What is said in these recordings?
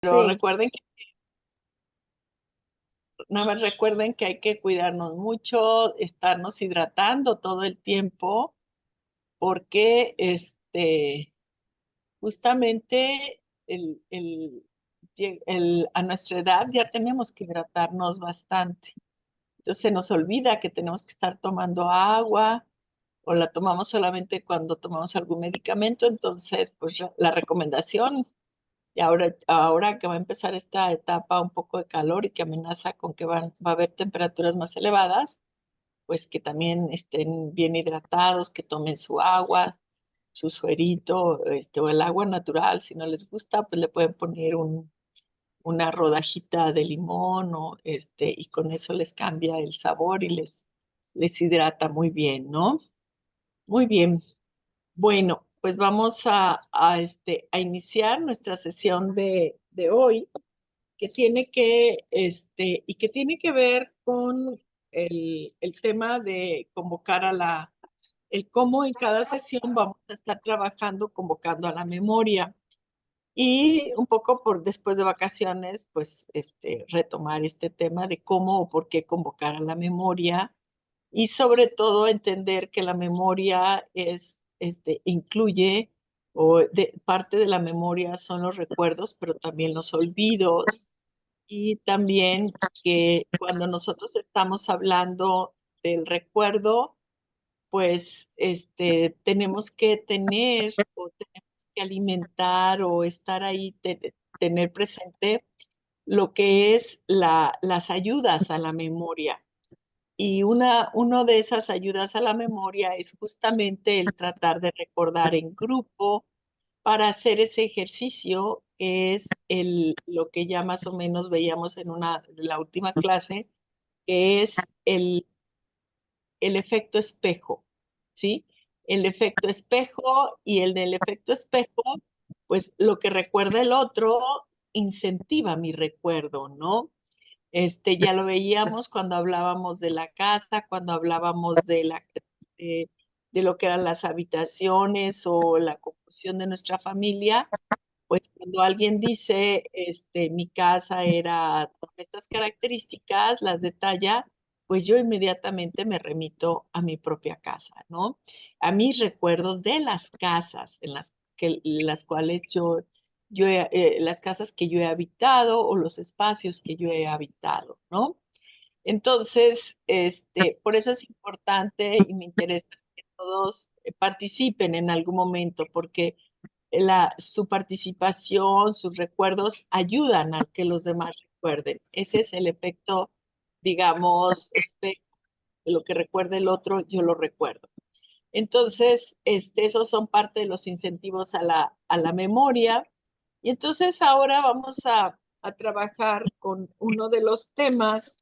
Pero Sí, recuerden que, nada más recuerden que hay que cuidarnos mucho, estarnos hidratando todo el tiempo, porque justamente a nuestra edad ya tenemos que hidratarnos bastante. Entonces se nos olvida que tenemos que estar tomando agua o la tomamos solamente cuando tomamos algún medicamento. Entonces, pues la recomendación, y ahora que va a empezar esta etapa un poco de calor y que amenaza con que va a haber temperaturas más elevadas, pues que también estén bien hidratados, que tomen su agua, su suerito, o el agua natural. Si no les gusta, pues le pueden poner una rodajita de limón y con eso les cambia el sabor y les hidrata muy bien, ¿no? Muy bien. Bueno, pues vamos a iniciar nuestra sesión de hoy, que tiene que ver con el tema de convocar el cómo en cada sesión vamos a estar trabajando, convocando a la memoria. Y un poco por después de vacaciones, pues retomar este tema de cómo o por qué convocar a la memoria, y sobre todo entender que la memoria incluye, parte de la memoria son los recuerdos, pero también los olvidos. Y también que cuando nosotros estamos hablando del recuerdo, pues tenemos que tener o tenemos que alimentar o estar ahí, tener presente lo que es las ayudas a la memoria. Y uno de esas ayudas a la memoria es justamente el tratar de recordar en grupo para hacer ese ejercicio, que es lo que ya más o menos veíamos en la última clase, que es el efecto espejo, ¿sí? El efecto espejo, y en el efecto espejo, pues lo que recuerda el otro incentiva mi recuerdo, ¿no? Ya lo veíamos cuando hablábamos de la casa, cuando hablábamos de, de lo que eran las habitaciones o la composición de nuestra familia. Pues cuando alguien dice, mi casa era con estas características, las detalla, pues yo inmediatamente me remito a mi propia casa, ¿no? A mis recuerdos de las casas las cuales las casas que yo he habitado o los espacios que yo he habitado, ¿no? Entonces, por eso es importante y me interesa que todos participen en algún momento, porque su participación, sus recuerdos ayudan a que los demás recuerden. Ese es el efecto, digamos, espejo, de lo que recuerda el otro, yo lo recuerdo. Entonces, esos son parte de los incentivos a la memoria. Y entonces ahora vamos a trabajar con uno de los temas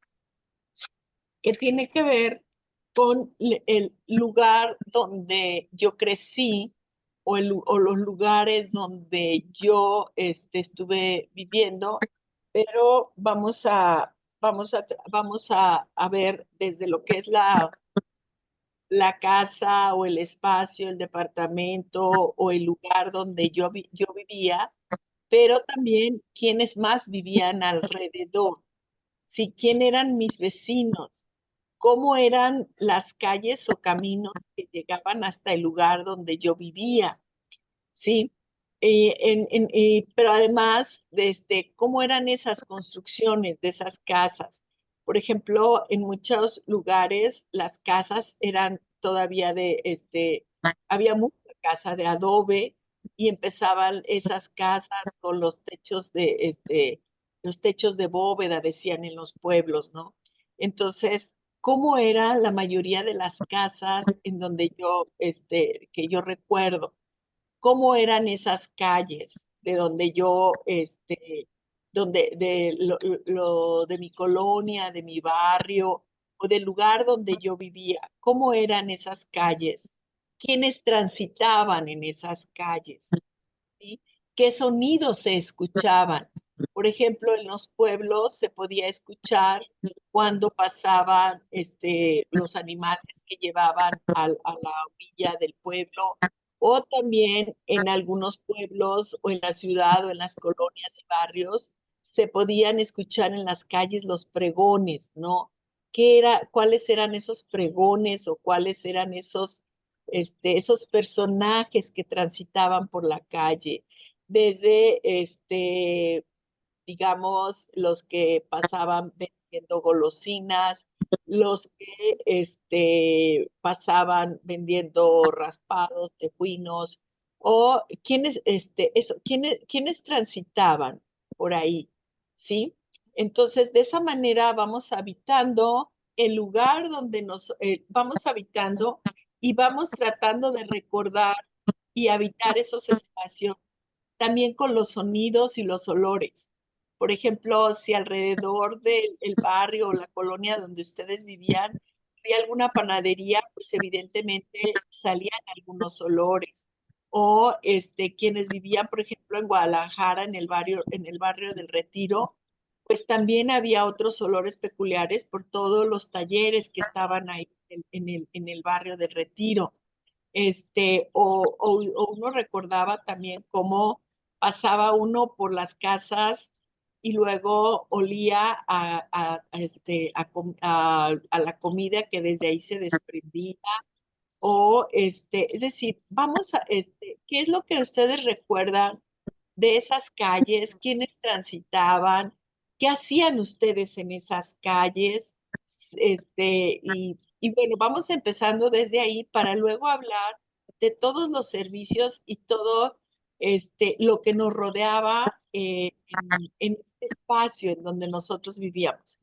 que tiene que ver con el lugar donde yo crecí, o los lugares donde yo estuve viviendo, pero vamos a ver desde lo que es la casa o el espacio, el departamento o el lugar donde yo vivía, pero también quiénes más vivían alrededor. Sí, quién eran mis vecinos, cómo eran las calles o caminos que llegaban hasta el lugar donde yo vivía, ¿sí? Pero además, cómo eran esas construcciones de esas casas. Por ejemplo, en muchos lugares las casas eran todavía había mucha casa de adobe, y empezaban esas casas con los techos de bóveda, decían en los pueblos, ¿no? Entonces, ¿cómo era la mayoría de las casas en donde que yo recuerdo? ¿Cómo eran esas calles de donde de mi colonia, de mi barrio o del lugar donde yo vivía? ¿Cómo eran esas calles? ¿Quiénes transitaban en esas calles? ¿Sí? ¿Qué sonidos se escuchaban? Por ejemplo, en los pueblos se podía escuchar cuando pasaban los animales que llevaban a la orilla del pueblo, o también en algunos pueblos o en la ciudad o en las colonias y barrios se podían escuchar en las calles los pregones, ¿no? ¿Cuáles eran esos pregones o cuáles eran esos personajes que transitaban por la calle? Desde, digamos, los que pasaban vendiendo golosinas, los que pasaban vendiendo raspados, tejuinos, o quienes transitaban por ahí, ¿sí? Entonces, de esa manera vamos habitando el lugar donde vamos habitando y vamos tratando de recordar y habitar esos espacios también con los sonidos y los olores. Por ejemplo, si alrededor del el barrio o la colonia donde ustedes vivían había alguna panadería, pues evidentemente salían algunos olores. O quienes vivían, por ejemplo, en Guadalajara, en el barrio del Retiro, pues también había otros olores peculiares por todos los talleres que estaban ahí en el barrio del Retiro. O uno recordaba también cómo pasaba uno por las casas y luego olía a la comida que desde ahí se desprendía. Es decir, ¿qué es lo que ustedes recuerdan de esas calles? ¿Quiénes transitaban? ¿Qué hacían ustedes en esas calles? Y bueno, vamos empezando desde ahí para luego hablar de todos los servicios y todo lo que nos rodeaba en este espacio en donde nosotros vivíamos.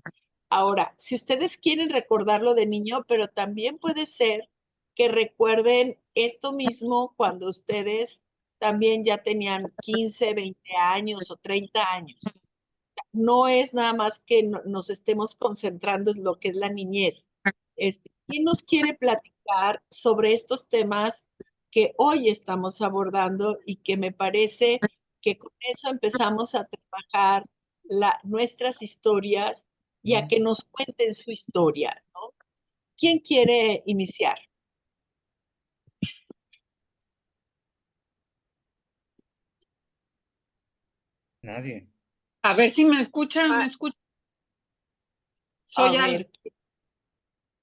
Ahora, si ustedes quieren recordarlo de niño, pero también puede ser que recuerden esto mismo cuando ustedes también ya tenían 15, 20 años o 30 años. No es nada más que nos estemos concentrando en lo que es la niñez. ¿Quién nos quiere platicar sobre estos temas que hoy estamos abordando y que me parece que con eso empezamos a trabajar nuestras historias y a que nos cuenten su historia, ¿no? ¿Quién quiere iniciar? Nadie. A ver si me escuchan, Ah, me escuchan. a Soy Alba. ver,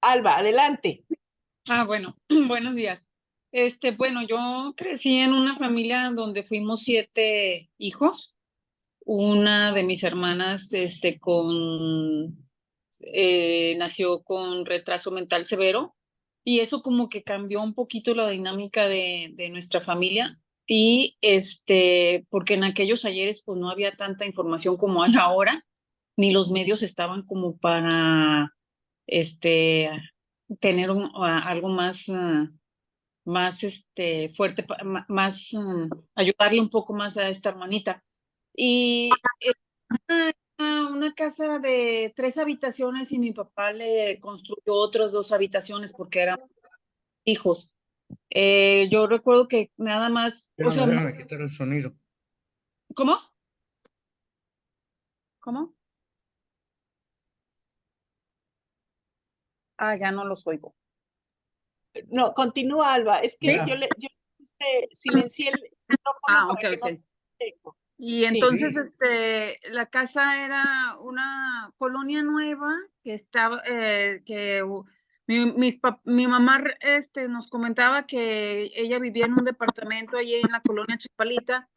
Alba, adelante. Bueno, buenos días. Bueno, yo crecí en una familia donde fuimos 7 hijos. Una de mis hermanas, nació con retraso mental severo y eso como que cambió un poquito la dinámica de nuestra familia y porque en aquellos ayeres pues no había tanta información como hay ahora, ni los medios estaban como para tener algo más, más fuerte, más, ayudarle un poco más a esta hermanita. Y una casa de 3 habitaciones y mi papá le construyó otras 2 habitaciones porque eran hijos. Yo recuerdo que nada más, o sea, Déjame quitar el sonido. ¿cómo? ¿Cómo? Ya no los oigo. No, continúa, Alba. Es que Ya. yo silencié el micrófono Ok, para que no ok. se eco. Y Sí. entonces, la casa era una colonia nueva que estaba, mi mamá, nos comentaba que ella vivía en un departamento allí en la colonia Chapalita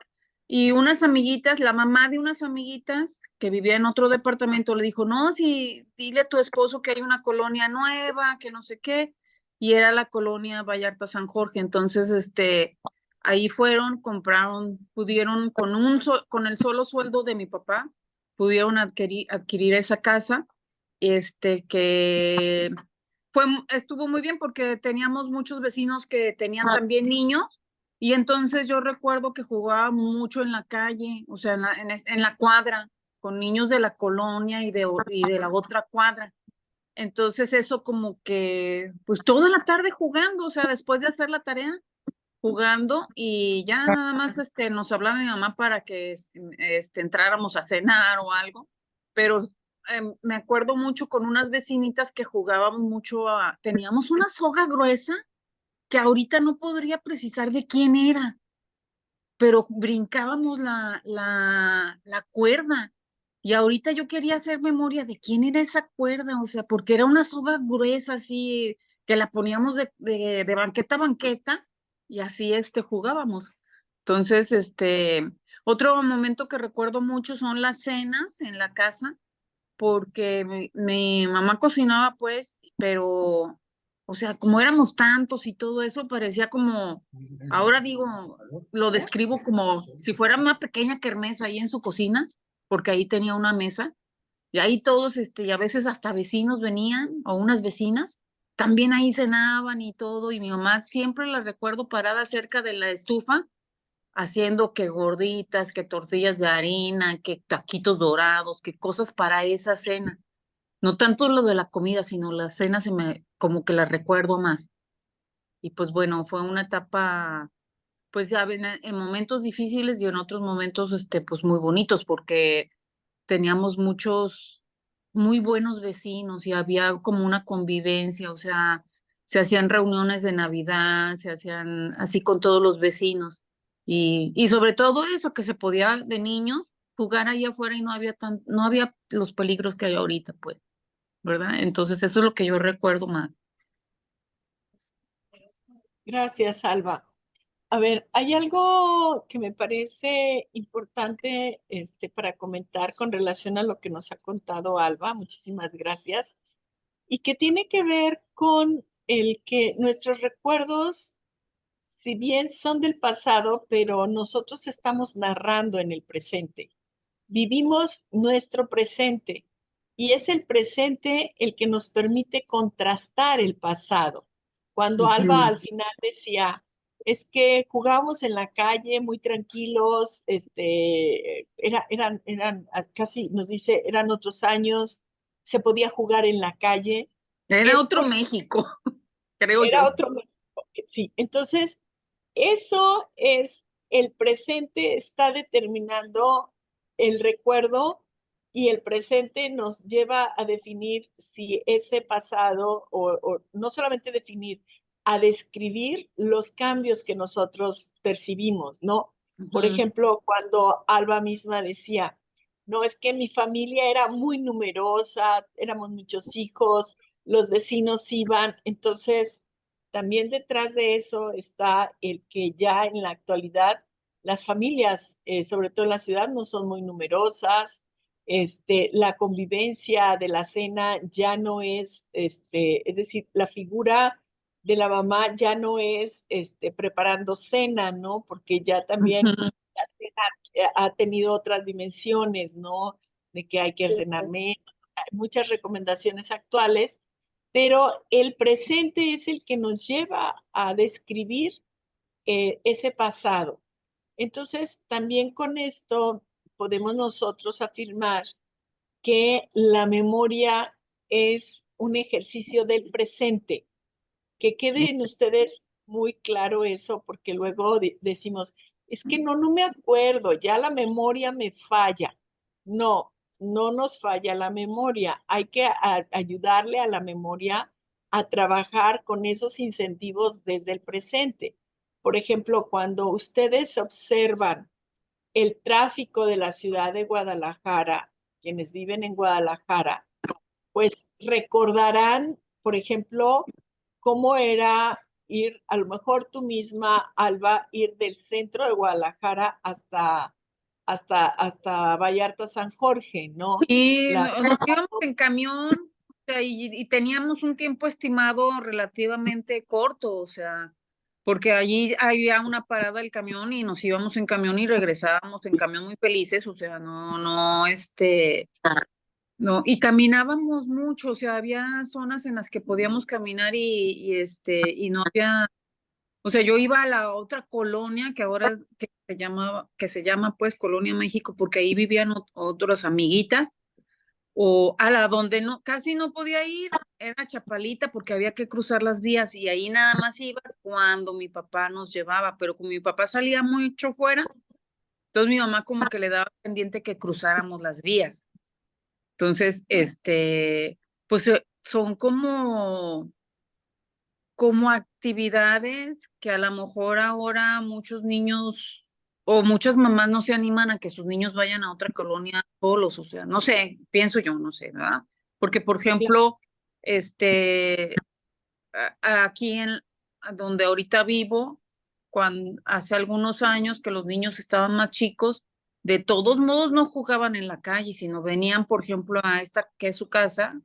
y unas amiguitas, la mamá de unas amiguitas que vivía en otro departamento le dijo, no, si dile a tu esposo que hay una colonia nueva, que no sé qué, y era la colonia Vallarta San Jorge. Entonces, ahí fueron, compraron, pudieron con el solo sueldo de mi papá, pudieron adquirir esa casa, que estuvo muy bien porque teníamos muchos vecinos que tenían también niños y entonces yo recuerdo que jugaba mucho en la calle, o sea, en la cuadra, con niños de la colonia y de la otra cuadra. Entonces eso como que, pues toda la tarde jugando, o sea, después de hacer la tarea, jugando y ya nada más nos hablaba mi mamá para que entráramos a cenar o algo, pero me acuerdo mucho con unas vecinitas que jugábamos mucho teníamos una soga gruesa que ahorita no podría precisar de quién era, pero brincábamos la cuerda. Y ahorita yo quería hacer memoria de quién era esa cuerda, o sea, porque era una soga gruesa así, que la poníamos de banqueta a banqueta, y así jugábamos. Entonces, otro momento que recuerdo mucho son las cenas en la casa, porque mi mamá cocinaba, pues, pero, o sea, como éramos tantos y todo eso, parecía como, ahora digo, lo describo como si fuera una pequeña kermés ahí en su cocina, porque ahí tenía una mesa, y ahí todos, y a veces hasta vecinos venían, o unas vecinas, también ahí cenaban y todo, y mi mamá siempre la recuerdo parada cerca de la estufa, haciendo que gorditas, que tortillas de harina, que taquitos dorados, que cosas para esa cena. No tanto lo de la comida, sino la cena como que la recuerdo más. Y pues bueno, fue una etapa, pues ya en momentos difíciles y en otros momentos, pues muy bonitos, porque teníamos muchos muy buenos vecinos y había como una convivencia, o sea, se hacían reuniones de Navidad, se hacían así con todos los vecinos. Y sobre todo eso, que se podía de niños jugar ahí afuera y no había los peligros que hay ahorita, pues, ¿verdad? Entonces eso es lo que yo recuerdo más. Gracias, Alba. A ver, hay algo que me parece importante para comentar con relación a lo que nos ha contado Alba. Muchísimas gracias. Y que tiene que ver con el que nuestros recuerdos, si bien son del pasado, pero nosotros estamos narrando en el presente. Vivimos nuestro presente y es el presente el que nos permite contrastar el pasado. Cuando Alba al final decía, es que jugábamos en la calle muy tranquilos, eran casi, nos dice, eran otros años, se podía jugar en la calle, Era es otro porque México, creo era yo. otro México. Sí, entonces eso es, el presente está determinando el recuerdo y el presente nos lleva a definir si ese pasado, o no solamente definir, a describir los cambios que nosotros percibimos, ¿no? Por Ujú. ejemplo, cuando Alba misma decía, no, es que mi familia era muy numerosa, éramos muchos hijos, los vecinos iban, entonces también detrás de eso está el que ya en la actualidad las familias, sobre todo en la ciudad, no son muy numerosas. La convivencia de la cena ya no es, es decir, la figura de la mamá ya no es preparando cena, ¿no? Porque ya también Ujú. la cena ha tenido otras dimensiones, ¿no? De que hay que cenar menos. Hay muchas recomendaciones actuales, pero el presente es el que nos lleva a describir ese pasado. Entonces, también con esto podemos nosotros afirmar que la memoria es un ejercicio del presente. Que quede en ustedes muy claro eso, porque luego decimos, es que no me acuerdo, ya la memoria me falla. No, no nos falla la memoria. Hay que ayudarle a la memoria a trabajar con esos incentivos desde el presente. Por ejemplo, cuando ustedes observan el tráfico de la ciudad de Guadalajara, quienes viven en Guadalajara, pues recordarán, por ejemplo, cómo era ir, a lo mejor tú misma, Alba, ir del centro de Guadalajara hasta Vallarta San Jorge, ¿no? Y La, nos íbamos en camión, o sea, y teníamos un tiempo estimado relativamente corto, o sea, porque allí había una parada del camión y nos íbamos en camión y regresábamos en camión muy felices, o sea, no, y caminábamos mucho, o sea, había zonas en las que podíamos caminar y no había, o sea, yo iba a la otra colonia que ahora que se llama pues Colonia México, porque ahí vivían otras amiguitas, o a la donde no, casi no podía ir, era Chapalita porque había que cruzar las vías y ahí nada más iba cuando mi papá nos llevaba, pero como mi papá salía mucho fuera, entonces mi mamá como que le daba pendiente que cruzáramos las vías. Entonces, pues son como como actividades que a lo mejor ahora muchos niños o muchas mamás no se animan a que sus niños vayan a otra colonia solos, o sea, no sé, pienso yo, no sé, ¿verdad? Porque, por ejemplo, aquí donde ahorita vivo, hace algunos años que los niños estaban más chicos, de todos modos no jugaban en la calle, sino venían, por ejemplo, a esta que es su casa,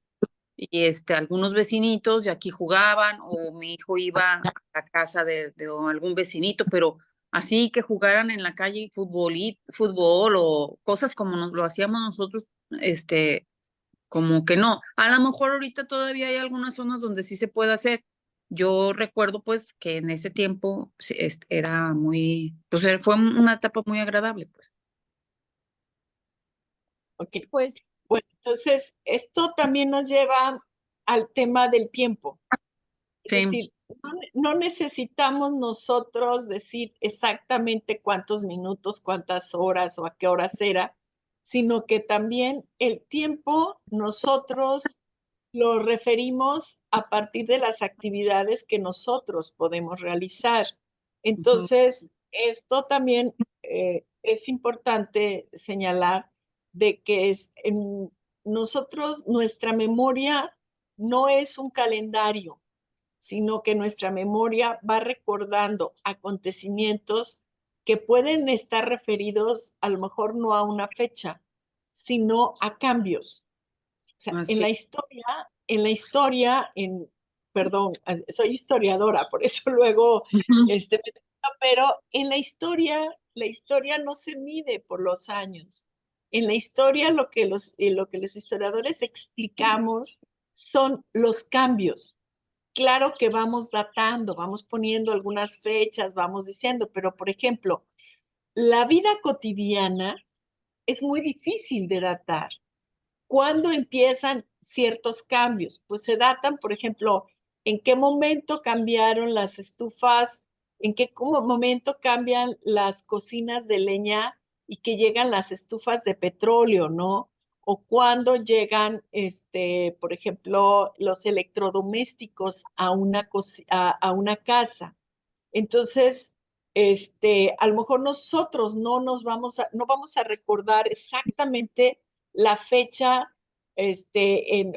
y algunos vecinitos de aquí jugaban, o mi hijo iba a la casa de algún vecinito, pero así que jugaran en la calle fútbol o cosas como lo hacíamos nosotros, como que no. A lo mejor ahorita todavía hay algunas zonas donde sí se puede hacer. Yo recuerdo pues que en ese tiempo sí, era muy, pues fue una etapa muy agradable, pues. Ok, Pues bueno, entonces esto también nos lleva al tema del tiempo. Es sí. decir, no necesitamos nosotros decir exactamente cuántos minutos, cuántas horas o a qué horas era, sino que también el tiempo nosotros lo referimos a partir de las actividades que nosotros podemos realizar. Ujú. Entonces, esto también es importante señalar de que nosotros, nuestra memoria no es un calendario, sino que nuestra memoria va recordando acontecimientos que pueden estar referidos a lo mejor no a una fecha, sino a cambios. O sea, Así. perdón, soy historiadora, por eso luego, Ujú. pero en la historia no se mide por los años. En la historia lo que los historiadores explicamos son los cambios. Claro que vamos datando, vamos poniendo algunas fechas, vamos diciendo, pero por ejemplo, la vida cotidiana es muy difícil de datar. ¿Cuándo empiezan ciertos cambios? Pues se datan, por ejemplo, en qué momento cambiaron las estufas, en qué momento cambian las cocinas de leña y que llegan las estufas de petróleo, ¿no? O cuándo llegan, por ejemplo, los electrodomésticos a una casa. Entonces, a lo mejor nosotros no vamos a recordar exactamente la fecha en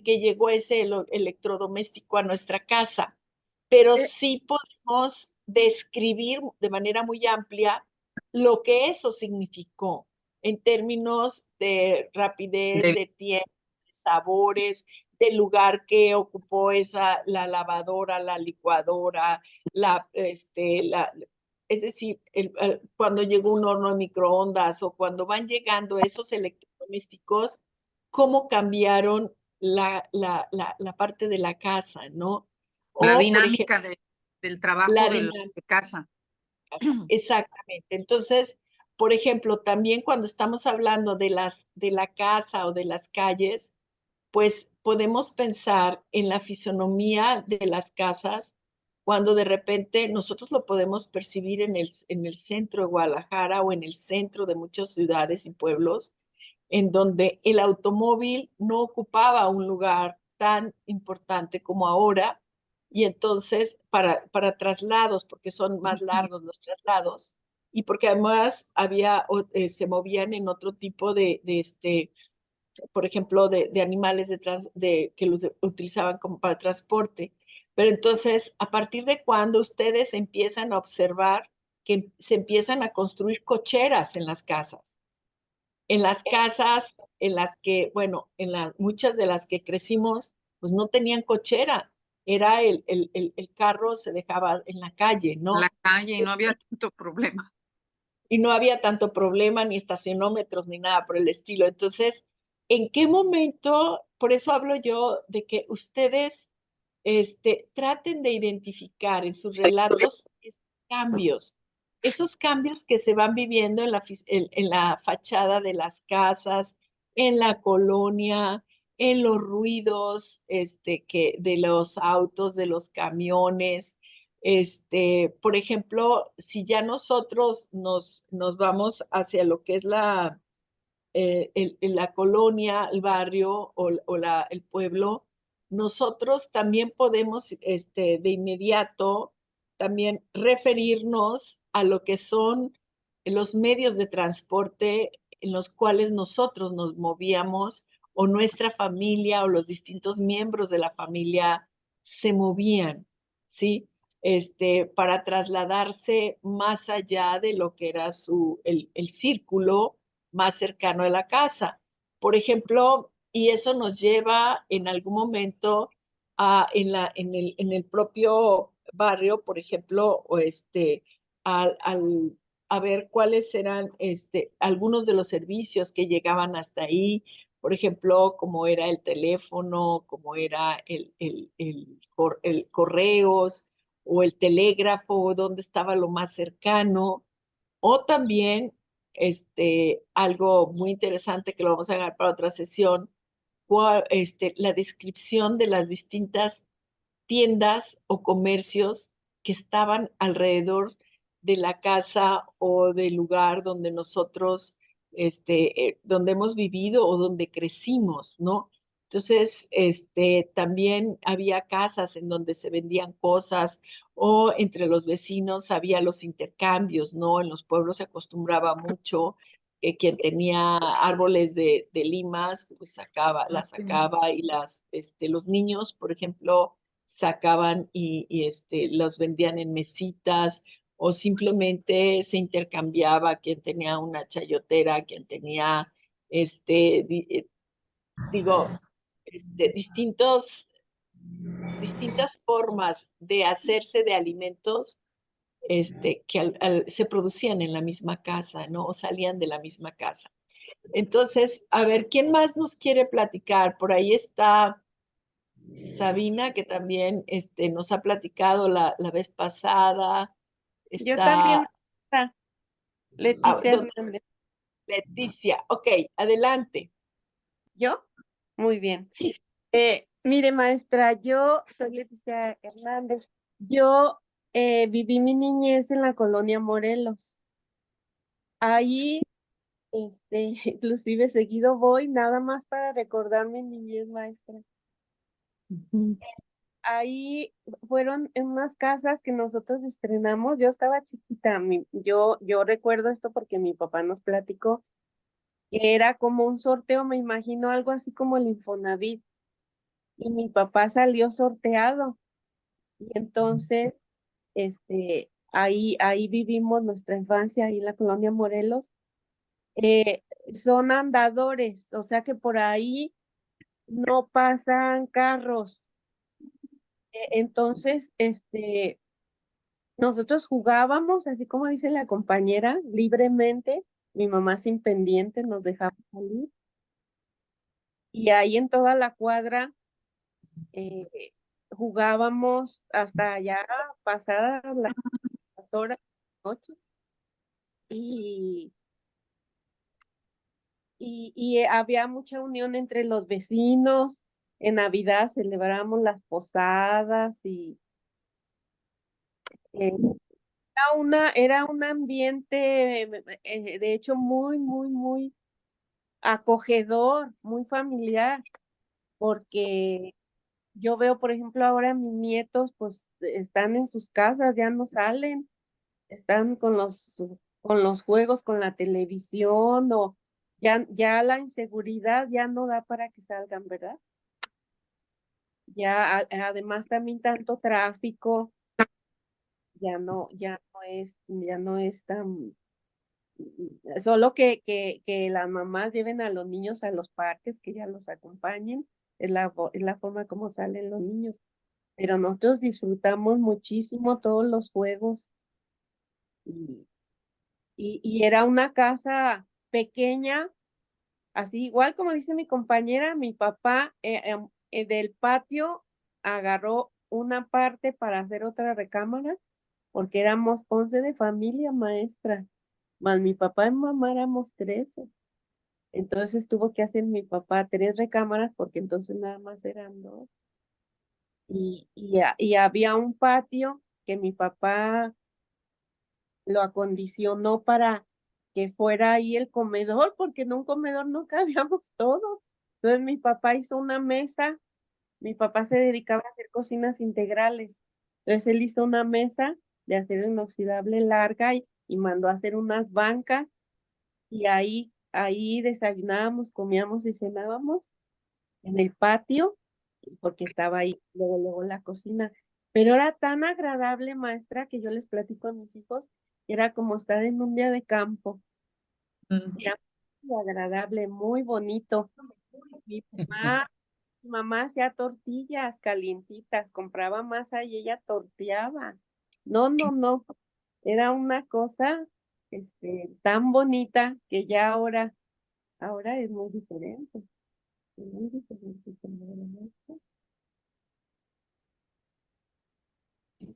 que llegó ese electrodoméstico a nuestra casa, pero Eh, sí podemos describir de manera muy amplia lo que eso significó en términos de rapidez, de- de tiempo, de sabores, del lugar que ocupó la lavadora, la licuadora, es decir, cuando llegó un horno de microondas o cuando van llegando esos electrodomésticos, cómo cambiaron la parte de la casa, ¿no? la O, por ejemplo, dinámica del trabajo la de dinámica. casa. Exactamente. Entonces, por ejemplo, también cuando estamos hablando de la casa o de las calles, pues podemos pensar en la fisonomía de las casas cuando de repente nosotros lo podemos percibir en el centro de Guadalajara o en el centro de muchas ciudades y pueblos, en donde el automóvil no ocupaba un lugar tan importante como ahora, y entonces para traslados, porque son más largos los traslados, y porque además se movían en otro tipo por ejemplo, de animales que los utilizaban como para transporte. Pero entonces, ¿a partir de cuándo ustedes empiezan a observar que se empiezan a construir cocheras en las casas? En las casas en las que, bueno, muchas de las que crecimos, pues no tenían cochera. Era el carro se dejaba en la calle, La ¿no? calle y no había tanto problema. Y no había tanto problema, ni estacionómetros, ni nada por el estilo. Entonces, ¿en qué momento? Por eso hablo yo de que ustedes traten de identificar en sus relatos esos cambios que se van viviendo en la fachada de las casas, en la colonia, en los ruidos de los autos, de los camiones. Por ejemplo, si ya nosotros nos vamos hacia lo que es la colonia, el barrio o el pueblo, nosotros también podemos de inmediato también referirnos a lo que son los medios de transporte en los cuales nosotros nos movíamos o nuestra familia o los distintos miembros de la familia se movían, ¿sí? Para trasladarse más allá de lo que era el círculo más cercano a la casa. Por ejemplo, y eso nos lleva en algún momento en el propio barrio, por ejemplo, a ver cuáles eran algunos de los servicios que llegaban hasta ahí, por ejemplo, como era el teléfono, como era el correos o el telégrafo, dónde estaba lo más cercano, o también algo muy interesante que lo vamos a dejar para otra sesión, la descripción de las distintas tiendas o comercios que estaban alrededor de la casa o del lugar donde nosotros, donde hemos vivido o donde crecimos, ¿no? Entonces, también había casas en donde se vendían cosas o entre los vecinos había los intercambios, ¿no? En los pueblos se acostumbraba mucho que quien tenía árboles de limas, pues las sacaba y los niños, por ejemplo, sacaban y los vendían en mesitas o simplemente se intercambiaba quien tenía una chayotera, quien tenía, digo, distintas formas de hacerse de alimentos que se producían en la misma casa, ¿no? O salían de la misma casa. Entonces, a ver, ¿quién más nos quiere platicar? Por ahí está Sabina, que también nos ha platicado la vez pasada. Yo también, Está Leticia ¿dónde? Hernández. Leticia. Ok, adelante. ¿Yo? Muy bien. Sí. Mire, maestra, yo soy Leticia Hernández. Yo viví mi niñez en la colonia Morelos. Ahí, inclusive seguido voy, nada más para recordar mi niñez, maestra. Ahí fueron en unas casas que nosotros estrenamos. Yo estaba chiquita. Yo recuerdo esto porque mi papá nos platicó que era como un sorteo, me imagino algo así como el Infonavit. Y mi papá salió sorteado. Y entonces, ahí vivimos nuestra infancia, ahí en la colonia Morelos. Son andadores, o sea que por ahí no pasan carros. Entonces, nosotros jugábamos, así como dice la compañera, libremente. Mi mamá sin pendiente nos dejaba salir. Y ahí en toda la cuadra eh, jugábamos hasta ya pasadas las horas de noche. Y, había mucha unión entre los vecinos. En Navidad celebramos las posadas y era un ambiente, de hecho, muy, muy, muy acogedor, muy familiar, porque yo veo, por ejemplo, ahora mis nietos, pues están en sus casas, ya no salen, están con los juegos, con la televisión, o ya la inseguridad ya no da para que salgan, ¿verdad? Ya, además también tanto tráfico, ya no es tan, solo que las mamás lleven a los niños a los parques, que ya los acompañen, es la forma como salen los niños. Pero nosotros disfrutamos muchísimo todos los juegos y, y era una casa pequeña, así igual como dice mi compañera, mi papá del patio agarró una parte para hacer otra recámara, porque éramos 11 de familia, maestra, más mi papá y mamá éramos 13. Entonces tuvo que hacer mi papá 3 recámaras porque entonces nada más eran 2. Y había un patio que mi papá lo acondicionó para que fuera ahí el comedor, porque en un comedor no cabíamos todos. Entonces mi papá hizo una mesa Mi papá se dedicaba a hacer cocinas integrales. Entonces él hizo una mesa de acero inoxidable larga y mandó a hacer unas bancas y ahí desayunábamos, comíamos y cenábamos en el patio, porque estaba ahí luego la cocina. Pero era tan agradable, maestra, que yo les platico a mis hijos, era como estar en un día de campo. Era muy agradable, muy bonito. Mi mamá hacía tortillas calientitas, compraba masa y ella torteaba. No, no, no. Era una cosa, tan bonita que ya ahora es muy diferente. Es muy diferente como era antes.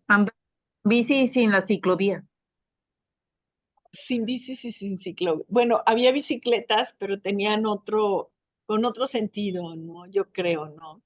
Andar en bici y sin la ciclovía. Sin bicis y sin ciclo. Bueno, había bicicletas, pero tenían con otro sentido, ¿no? Yo creo, ¿no?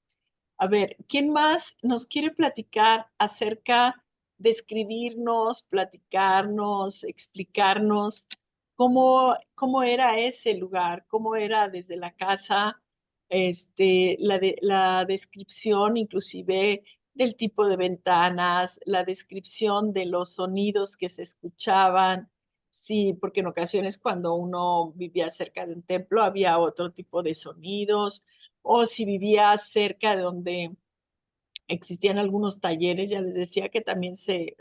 A ver, ¿quién más nos quiere platicar acerca de escribirnos, platicarnos, explicarnos cómo era ese lugar, cómo era desde la casa, la descripción inclusive del tipo de ventanas, la descripción de los sonidos que se escuchaban? Sí, porque en ocasiones cuando uno vivía cerca de un templo había otro tipo de sonidos, o si vivía cerca de donde existían algunos talleres, ya les decía que también se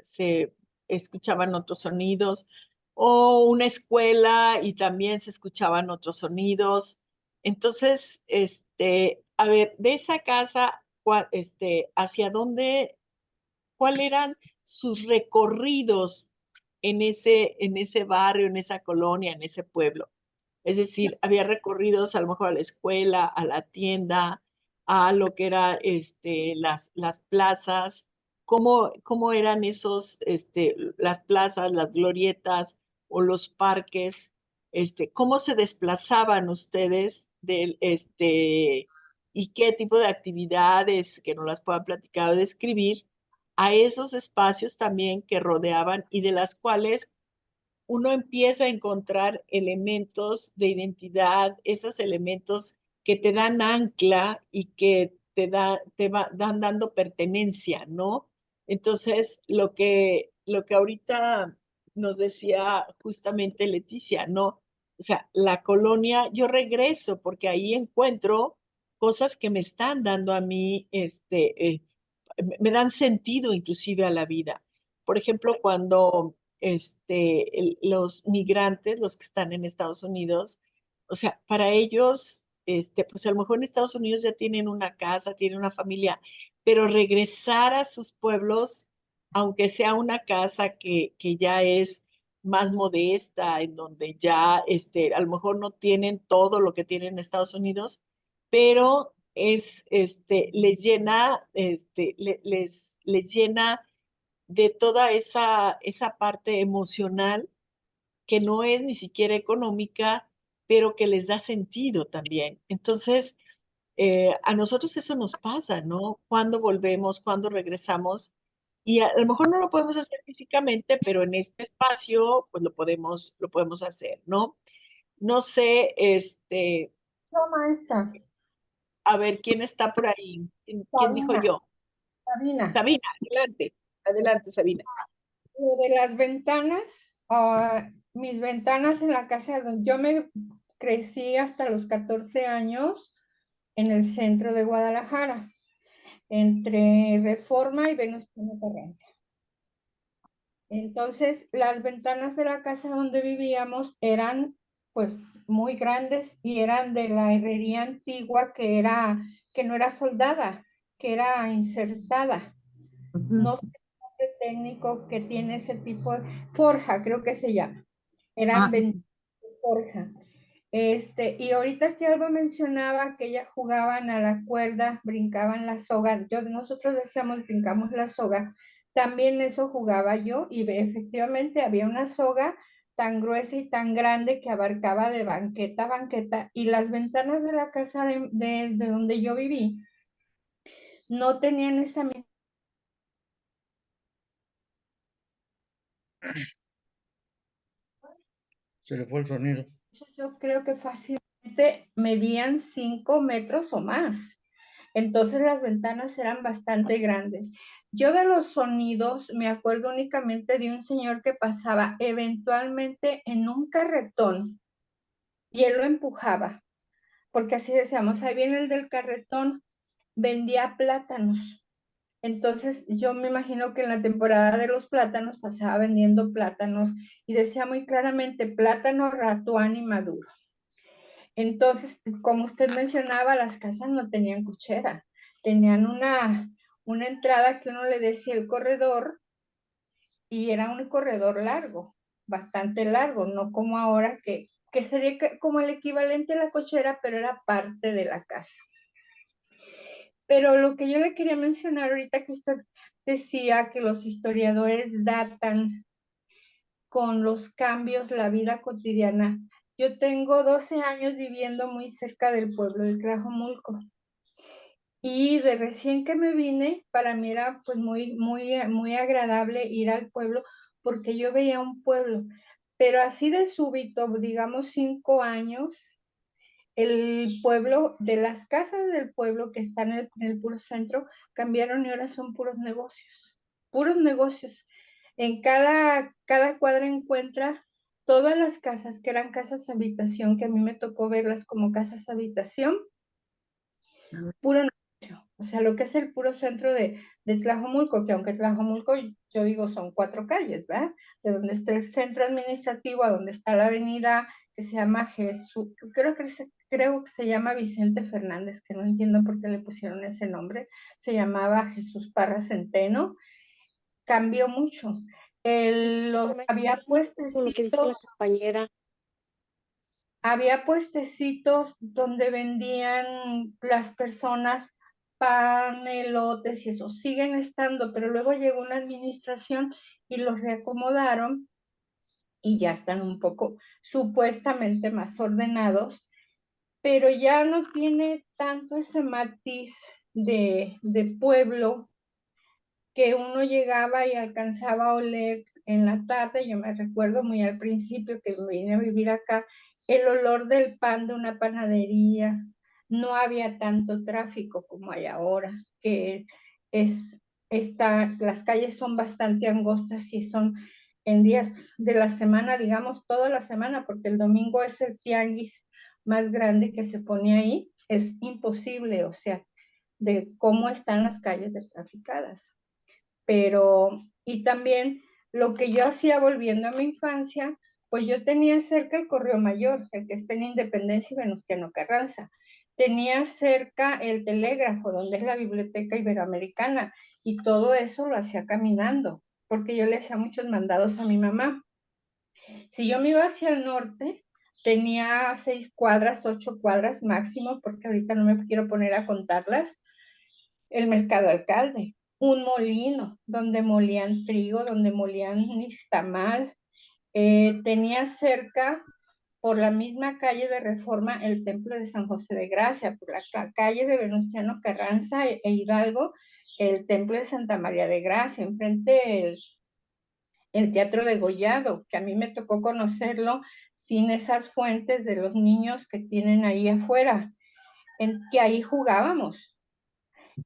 escuchaban otros sonidos, o una escuela y también se escuchaban otros sonidos. Entonces, a ver, de esa casa, ¿hacia dónde, cuáles eran sus recorridos en ese barrio, en esa colonia, en ese pueblo? Es decir, había recorridos a lo mejor a la escuela, a la tienda, a lo que era las plazas, cómo eran las plazas, las glorietas o los parques, cómo se desplazaban ustedes y qué tipo de actividades que no las puedan platicar o describir a esos espacios también que rodeaban y de las cuales uno empieza a encontrar elementos de identidad, esos elementos que te dan ancla y que dan dando pertenencia, ¿no? Entonces, lo que ahorita nos decía justamente Leticia, ¿no? O sea, la colonia, yo regreso porque ahí encuentro cosas que me están dando a mí, me dan sentido inclusive a la vida. Por ejemplo, cuando los migrantes, los que están en Estados Unidos, o sea, para ellos, pues a lo mejor en Estados Unidos ya tienen una casa, tienen una familia, pero regresar a sus pueblos, aunque sea una casa que ya es más modesta, en donde ya a lo mejor no tienen todo lo que tienen en Estados Unidos, pero les llena, les llena de toda esa parte emocional que no es ni siquiera económica, pero que les da sentido también. Entonces, a nosotros eso nos pasa, ¿no? Cuando volvemos, cuando regresamos, y a lo mejor no lo podemos hacer físicamente, pero en este espacio, pues lo podemos hacer, ¿no? No sé, No, maestra. a ver, ¿quién está por ahí? ¿Quién dijo Sabina, yo? Sabina. Sabina, adelante, adelante, Sabina. Lo de las ventanas, mis ventanas en la casa donde yo me crecí hasta los 14 años en el centro de Guadalajara, entre Reforma y Venustiano Carranza. Entonces, las ventanas de la casa donde vivíamos eran pues muy grandes y eran de la herrería antigua que no era soldada, que era insertada. No sé el nombre técnico que tiene ese tipo de forja, creo que se llama. Eran ventanas de forja. Y ahorita que Alba mencionaba que ellas jugaban a la cuerda, brincaban la soga, nosotros decíamos brincamos la soga, también eso jugaba yo y efectivamente había una soga tan gruesa y tan grande que abarcaba de banqueta a banqueta y las ventanas de la casa de donde yo viví no tenían esa misma. Se le fue el sonido. Yo creo que fácilmente medían 5 metros o más. Entonces las ventanas eran bastante grandes. Yo de los sonidos me acuerdo únicamente de un señor que pasaba eventualmente en un carretón y él lo empujaba, porque así decíamos, ahí viene el del carretón, vendía plátanos. Entonces yo me imagino que en la temporada de los plátanos pasaba vendiendo plátanos y decía muy claramente plátano ratuán y maduro. Entonces, como usted mencionaba, las casas no tenían cochera, tenían una entrada que uno le decía el corredor y era un corredor largo, bastante largo, no como ahora que sería como el equivalente a la cochera, pero era parte de la casa. Pero lo que yo le quería mencionar ahorita que usted decía que los historiadores datan con los cambios la vida cotidiana. Yo tengo 12 años viviendo muy cerca del pueblo de Tlajomulco. Y de recién que me vine, para mí era pues muy agradable ir al pueblo porque yo veía un pueblo. Pero así de súbito, digamos 5 años, el pueblo, de las casas del pueblo que están en el puro centro, cambiaron y ahora son puros negocios. Puros negocios. En cada cuadra encuentra todas las casas que eran casas habitación, que a mí me tocó verlas como casas habitación, puro negocio. O sea, lo que es el puro centro de Tlajomulco, que aunque Tlajomulco, yo digo, son 4 calles, ¿verdad? De donde está el centro administrativo, a donde está la avenida que se llama Jesús, creo que se llama Vicente Fernández, que no entiendo por qué le pusieron ese nombre, se llamaba Jesús Parra Centeno, cambió mucho. Había Con lo que dice la puestecitos, compañera. había puestecitos donde vendían las personas pan, elotes y eso, siguen estando, pero luego llegó una administración y los reacomodaron y ya están un poco supuestamente más ordenados, pero ya no tiene tanto ese matiz de pueblo que uno llegaba y alcanzaba a oler en la tarde. Yo me recuerdo muy al principio que vine a vivir acá, el olor del pan de una panadería. No había tanto tráfico como hay ahora, que las calles son bastante angostas y son en días de la semana, digamos toda la semana, porque el domingo es el tianguis más grande que se pone ahí. Es imposible, o sea, de cómo están las calles de traficadas. Pero, y también lo que yo hacía volviendo a mi infancia, pues yo tenía cerca el Correo Mayor, el que está en Independencia y Venustiano Carranza. Tenía cerca el telégrafo, donde es la Biblioteca Iberoamericana, y todo eso lo hacía caminando, porque yo le hacía muchos mandados a mi mamá. Si yo me iba hacia el norte, tenía 6 cuadras, 8 cuadras máximo, porque ahorita no me quiero poner a contarlas, el Mercado Alcalde, un molino donde molían trigo, donde molían nixtamal. Tenía cerca, por la misma calle de Reforma, el Templo de San José de Gracia, por la calle de Venustiano Carranza e Hidalgo, el Templo de Santa María de Gracia, enfrente el Teatro de Gollado, que a mí me tocó conocerlo sin esas fuentes de los niños que tienen ahí afuera, que ahí jugábamos.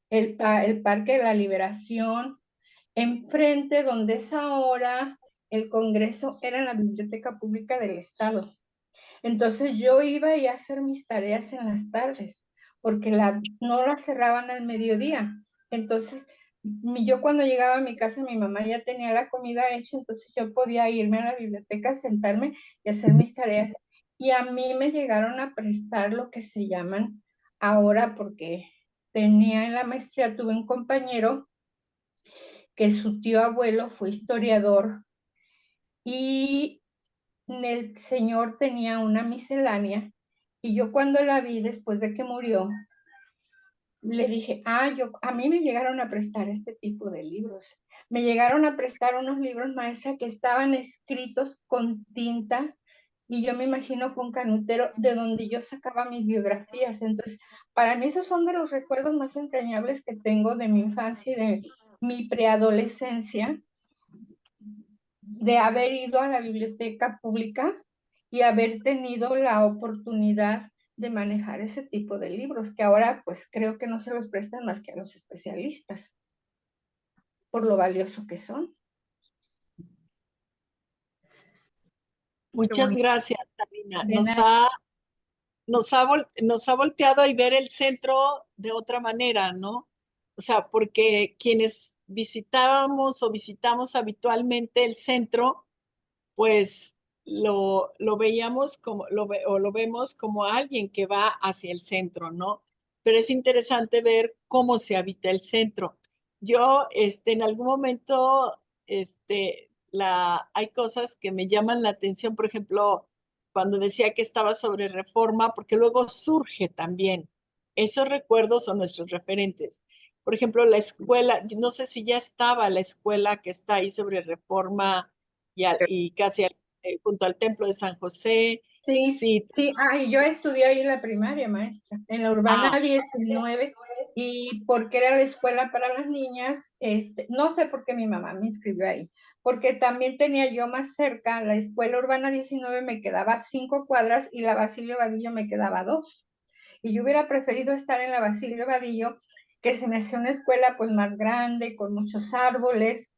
El Parque de la Liberación, enfrente donde es ahora el Congreso, era en la Biblioteca Pública del Estado. Entonces yo iba a hacer mis tareas en las tardes, porque no las cerraban al mediodía. Entonces, yo cuando llegaba a mi casa, mi mamá ya tenía la comida hecha, entonces yo podía irme a la biblioteca, sentarme y hacer mis tareas. Y a mí me llegaron a prestar lo que se llaman ahora, porque tenía en la maestría, tuve un compañero que su tío abuelo fue historiador y el señor tenía una miscelánea y yo cuando la vi después de que murió, le dije, a mí me llegaron a prestar este tipo de libros. Me llegaron a prestar unos libros, maestra, que estaban escritos con tinta y yo me imagino con canutero, de donde yo sacaba mis biografías. Entonces, para mí esos son de los recuerdos más entrañables que tengo de mi infancia y de mi preadolescencia, de haber ido a la biblioteca pública y haber tenido la oportunidad de manejar ese tipo de libros, que ahora pues creo que no se los prestan más que a los especialistas, por lo valioso que son. Muchas bonito. gracias, Sabina. De nada. Nos ha volteado a ver el centro de otra manera, ¿no? O sea, porque quienes visitábamos o visitamos habitualmente el centro, pues lo veíamos como, o lo vemos como alguien que va hacia el centro, ¿no? Pero es interesante ver cómo se habita el centro. Yo, en algún momento, hay cosas que me llaman la atención, por ejemplo, cuando decía que estaba sobre Reforma, porque luego surge también. Esos recuerdos son nuestros referentes. Por ejemplo, la escuela, no sé si ya estaba la escuela que está ahí sobre Reforma y casi junto al templo de San José. Sí, Sí. sí, y yo estudié ahí en la primaria, maestra, en la Urbana Ah, 19, y porque era la escuela para las niñas, no sé por qué mi mamá me inscribió ahí, porque también tenía yo más cerca, la escuela Urbana 19 me quedaba 5 cuadras y la Basilio Vadillo me quedaba 2, y yo hubiera preferido estar en la Basilio Vadillo, que se me hacía una escuela pues más grande, con muchos árboles,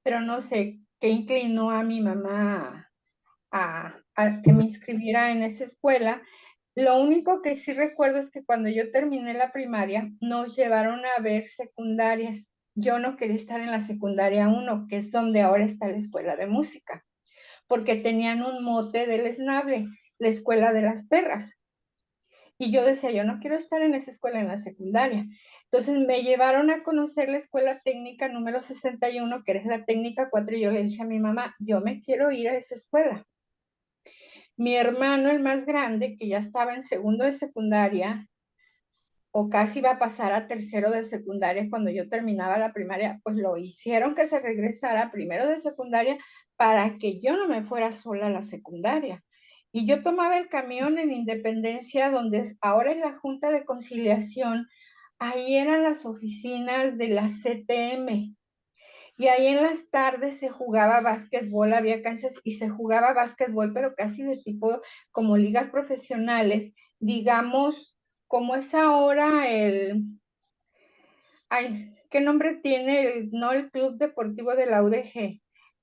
pero no sé qué inclinó a mi mamá a que me inscribiera en esa escuela. Lo único que sí recuerdo es que cuando yo terminé la primaria, nos llevaron a ver secundarias. Yo no quería estar en la secundaria 1, que es donde ahora está la escuela de música, porque tenían un mote del esnable, la escuela de las perras. Y yo decía, yo no quiero estar en esa escuela en la secundaria. Entonces me llevaron a conocer la escuela técnica número 61, que era la técnica 4, y yo le dije a mi mamá, yo me quiero ir a esa escuela. Mi hermano, el más grande, que ya estaba en segundo de secundaria, o casi iba a pasar a tercero de secundaria cuando yo terminaba la primaria, pues lo hicieron que se regresara a primero de secundaria para que yo no me fuera sola a la secundaria. Y yo tomaba el camión en Independencia, donde ahora es la Junta de Conciliación, ahí eran las oficinas de la CTM. Y ahí en las tardes se jugaba básquetbol, había canchas y se jugaba básquetbol, pero casi de tipo como ligas profesionales, digamos, como es ahora ¿qué nombre tiene? No el Club Deportivo de la UDG,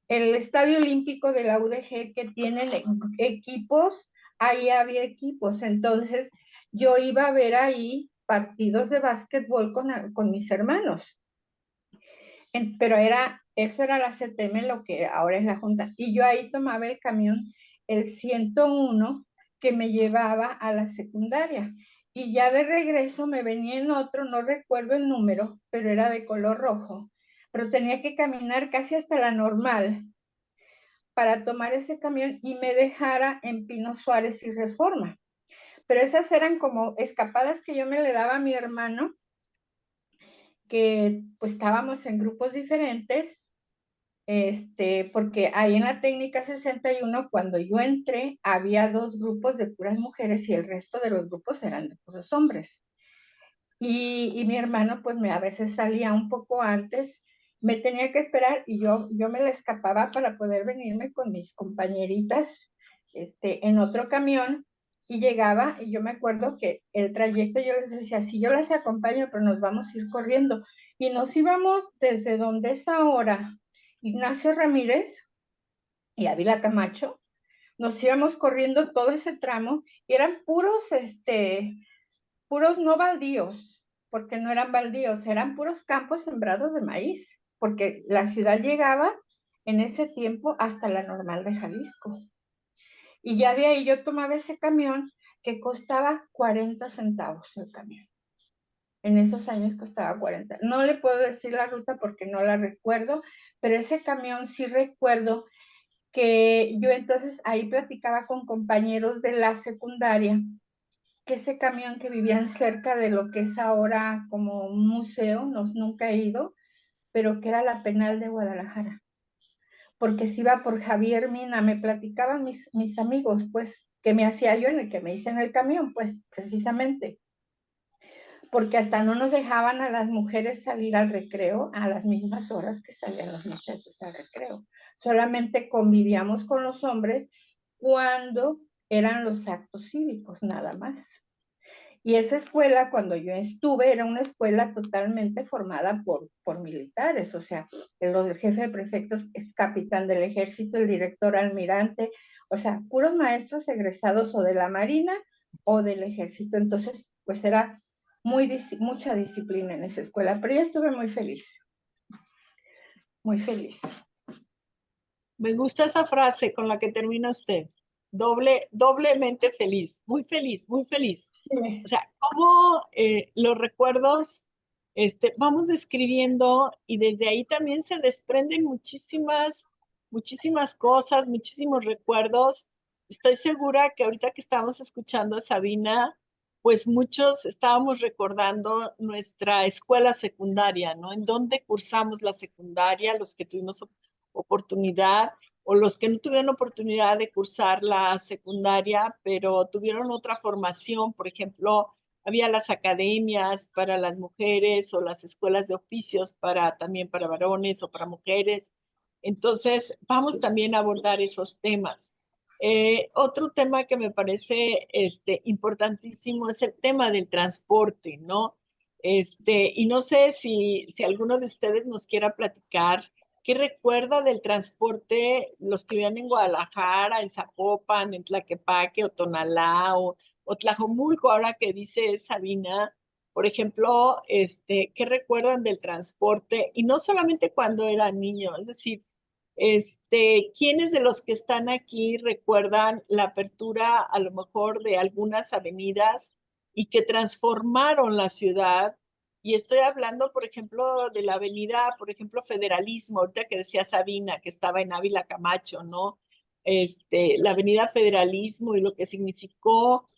el Estadio Olímpico de la UDG, que tienen equipos, ahí había equipos, entonces yo iba a ver ahí partidos de básquetbol con mis hermanos. Pero eso era la CTM, lo que ahora es la Junta. Y yo ahí tomaba el camión, el 101, que me llevaba a la secundaria. Y ya de regreso me venía en otro, no recuerdo el número, pero era de color rojo. Pero tenía que caminar casi hasta la Normal para tomar ese camión y me dejara en Pino Suárez y Reforma. Pero esas eran como escapadas que yo me le daba a mi hermano, que pues estábamos en grupos diferentes, porque ahí en la técnica 61, cuando yo entré, había 2 grupos de puras mujeres y el resto de los grupos eran de puros hombres. Y mi hermano, pues a veces salía un poco antes, me tenía que esperar y yo me la escapaba para poder venirme con mis compañeritas en otro camión, y llegaba, y yo me acuerdo que el trayecto yo les decía, sí, yo las acompaño, pero nos vamos a ir corriendo. Y nos íbamos desde donde es ahora Ignacio Ramírez y Ávila Camacho, nos íbamos corriendo todo ese tramo y eran puros no baldíos, porque no eran baldíos, eran puros campos sembrados de maíz, porque la ciudad llegaba en ese tiempo hasta la Normal de Jalisco. Y ya de ahí yo tomaba ese camión que costaba 40 centavos el camión. En esos años costaba 40. No le puedo decir la ruta porque no la recuerdo, pero ese camión sí recuerdo que yo entonces ahí platicaba con compañeros de la secundaria, que ese camión que vivían cerca de lo que es ahora como un museo, nunca he ido, pero que era la Penal de Guadalajara, porque si iba por Javier Mina, me platicaban mis amigos, pues, que me hacía yo en el que me hice en el camión, pues, precisamente, porque hasta no nos dejaban a las mujeres salir al recreo a las mismas horas que salían los muchachos al recreo. Solamente convivíamos con los hombres cuando eran los actos cívicos, nada más. Y esa escuela, cuando yo estuve, era una escuela totalmente formada por militares, o sea, el jefe de prefectos es capitán del ejército, el director almirante, o sea, puros maestros egresados o de la marina o del ejército. Entonces, pues era mucha disciplina en esa escuela, pero yo estuve muy feliz, muy feliz. Me gusta esa frase con la que termina usted. Doblemente feliz, muy feliz, muy feliz. Sí. O sea, cómo los recuerdos vamos describiendo y desde ahí también se desprenden muchísimas cosas, muchísimos recuerdos. Estoy segura que ahorita que estamos escuchando a Sabina, pues muchos estábamos recordando nuestra escuela secundaria, ¿no? En dónde cursamos la secundaria, los que tuvimos oportunidad o los que no tuvieron oportunidad de cursar la secundaria, pero tuvieron otra formación, por ejemplo, había las academias para las mujeres o las escuelas de oficios también para varones o para mujeres. Entonces, vamos también a abordar esos temas. Otro tema que me parece importantísimo es el tema del transporte, ¿no? Y no sé si alguno de ustedes nos quiera platicar qué recuerda del transporte, los que vivían en Guadalajara, en Zapopan, en Tlaquepaque, o Tonalá, o Tlajomulco, ahora que dice Sabina, por ejemplo, ¿qué recuerdan del transporte? Y no solamente cuando eran niños, es decir, ¿quiénes de los que están aquí recuerdan la apertura a lo mejor de algunas avenidas y que transformaron la ciudad? Y estoy hablando, por ejemplo, de la avenida, por ejemplo, Federalismo, ahorita que decía Sabina, que estaba en Ávila Camacho, ¿no? La avenida Federalismo y lo que significó,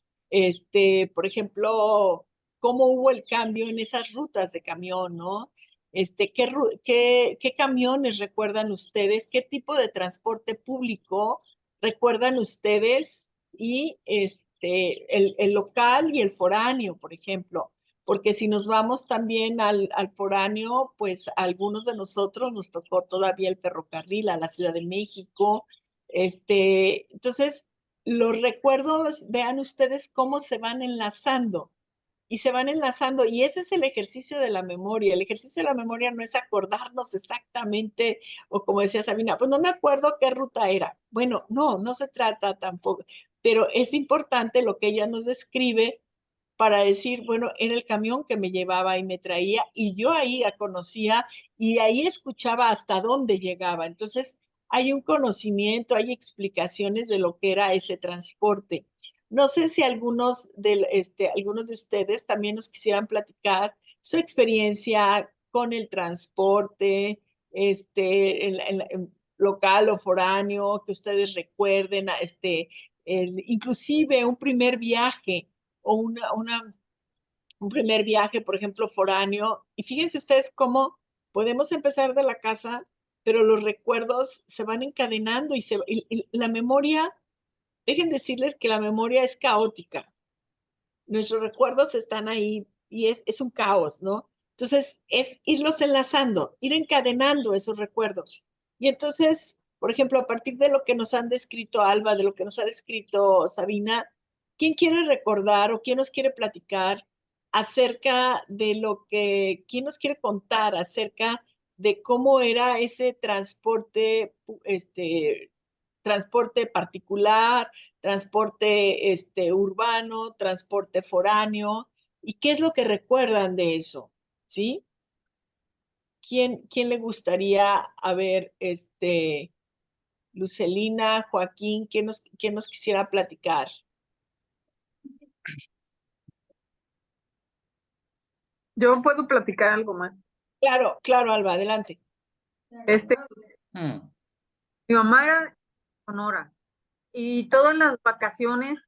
por ejemplo, cómo hubo el cambio en esas rutas de camión, ¿no? ¿Qué camiones recuerdan ustedes? ¿Qué tipo de transporte público recuerdan ustedes? Y el local y el foráneo, por ejemplo. Porque si nos vamos también al foráneo, pues a algunos de nosotros nos tocó todavía el ferrocarril a la Ciudad de México. Entonces, los recuerdos, vean ustedes cómo se van enlazando y se van enlazando, y ese es el ejercicio de la memoria. El ejercicio de la memoria no es acordarnos exactamente, o como decía Sabina, pues no me acuerdo qué ruta era. Bueno, no se trata tampoco, pero es importante lo que ella nos describe para decir, bueno, era el camión que me llevaba y me traía, y yo ahí la conocía, y ahí escuchaba hasta dónde llegaba. Entonces, hay un conocimiento, hay explicaciones de lo que era ese transporte. No sé si algunos de ustedes también nos quisieran platicar su experiencia con el transporte, local o foráneo, que ustedes recuerden, inclusive un primer viaje o un primer viaje, por ejemplo, foráneo. Y fíjense ustedes cómo podemos empezar de la casa, pero los recuerdos se van encadenando y la memoria, dejen decirles que la memoria es caótica. Nuestros recuerdos están ahí y es un caos, ¿no? Entonces, es irlos enlazando, ir encadenando esos recuerdos. Y entonces, por ejemplo, a partir de lo que nos han descrito Alba, de lo que nos ha descrito Sabina, ¿quién quiere recordar o quién nos quiere platicar acerca de quién nos quiere contar acerca de cómo era ese transporte particular, transporte urbano, transporte foráneo, y qué es lo que recuerdan de eso, ¿sí? ¿Quién le gustaría, a ver, Lucelina, Joaquín, quién nos quisiera platicar? Yo puedo platicar algo más. Claro, Alba, adelante. Mi mamá era de Sonora y todas las vacaciones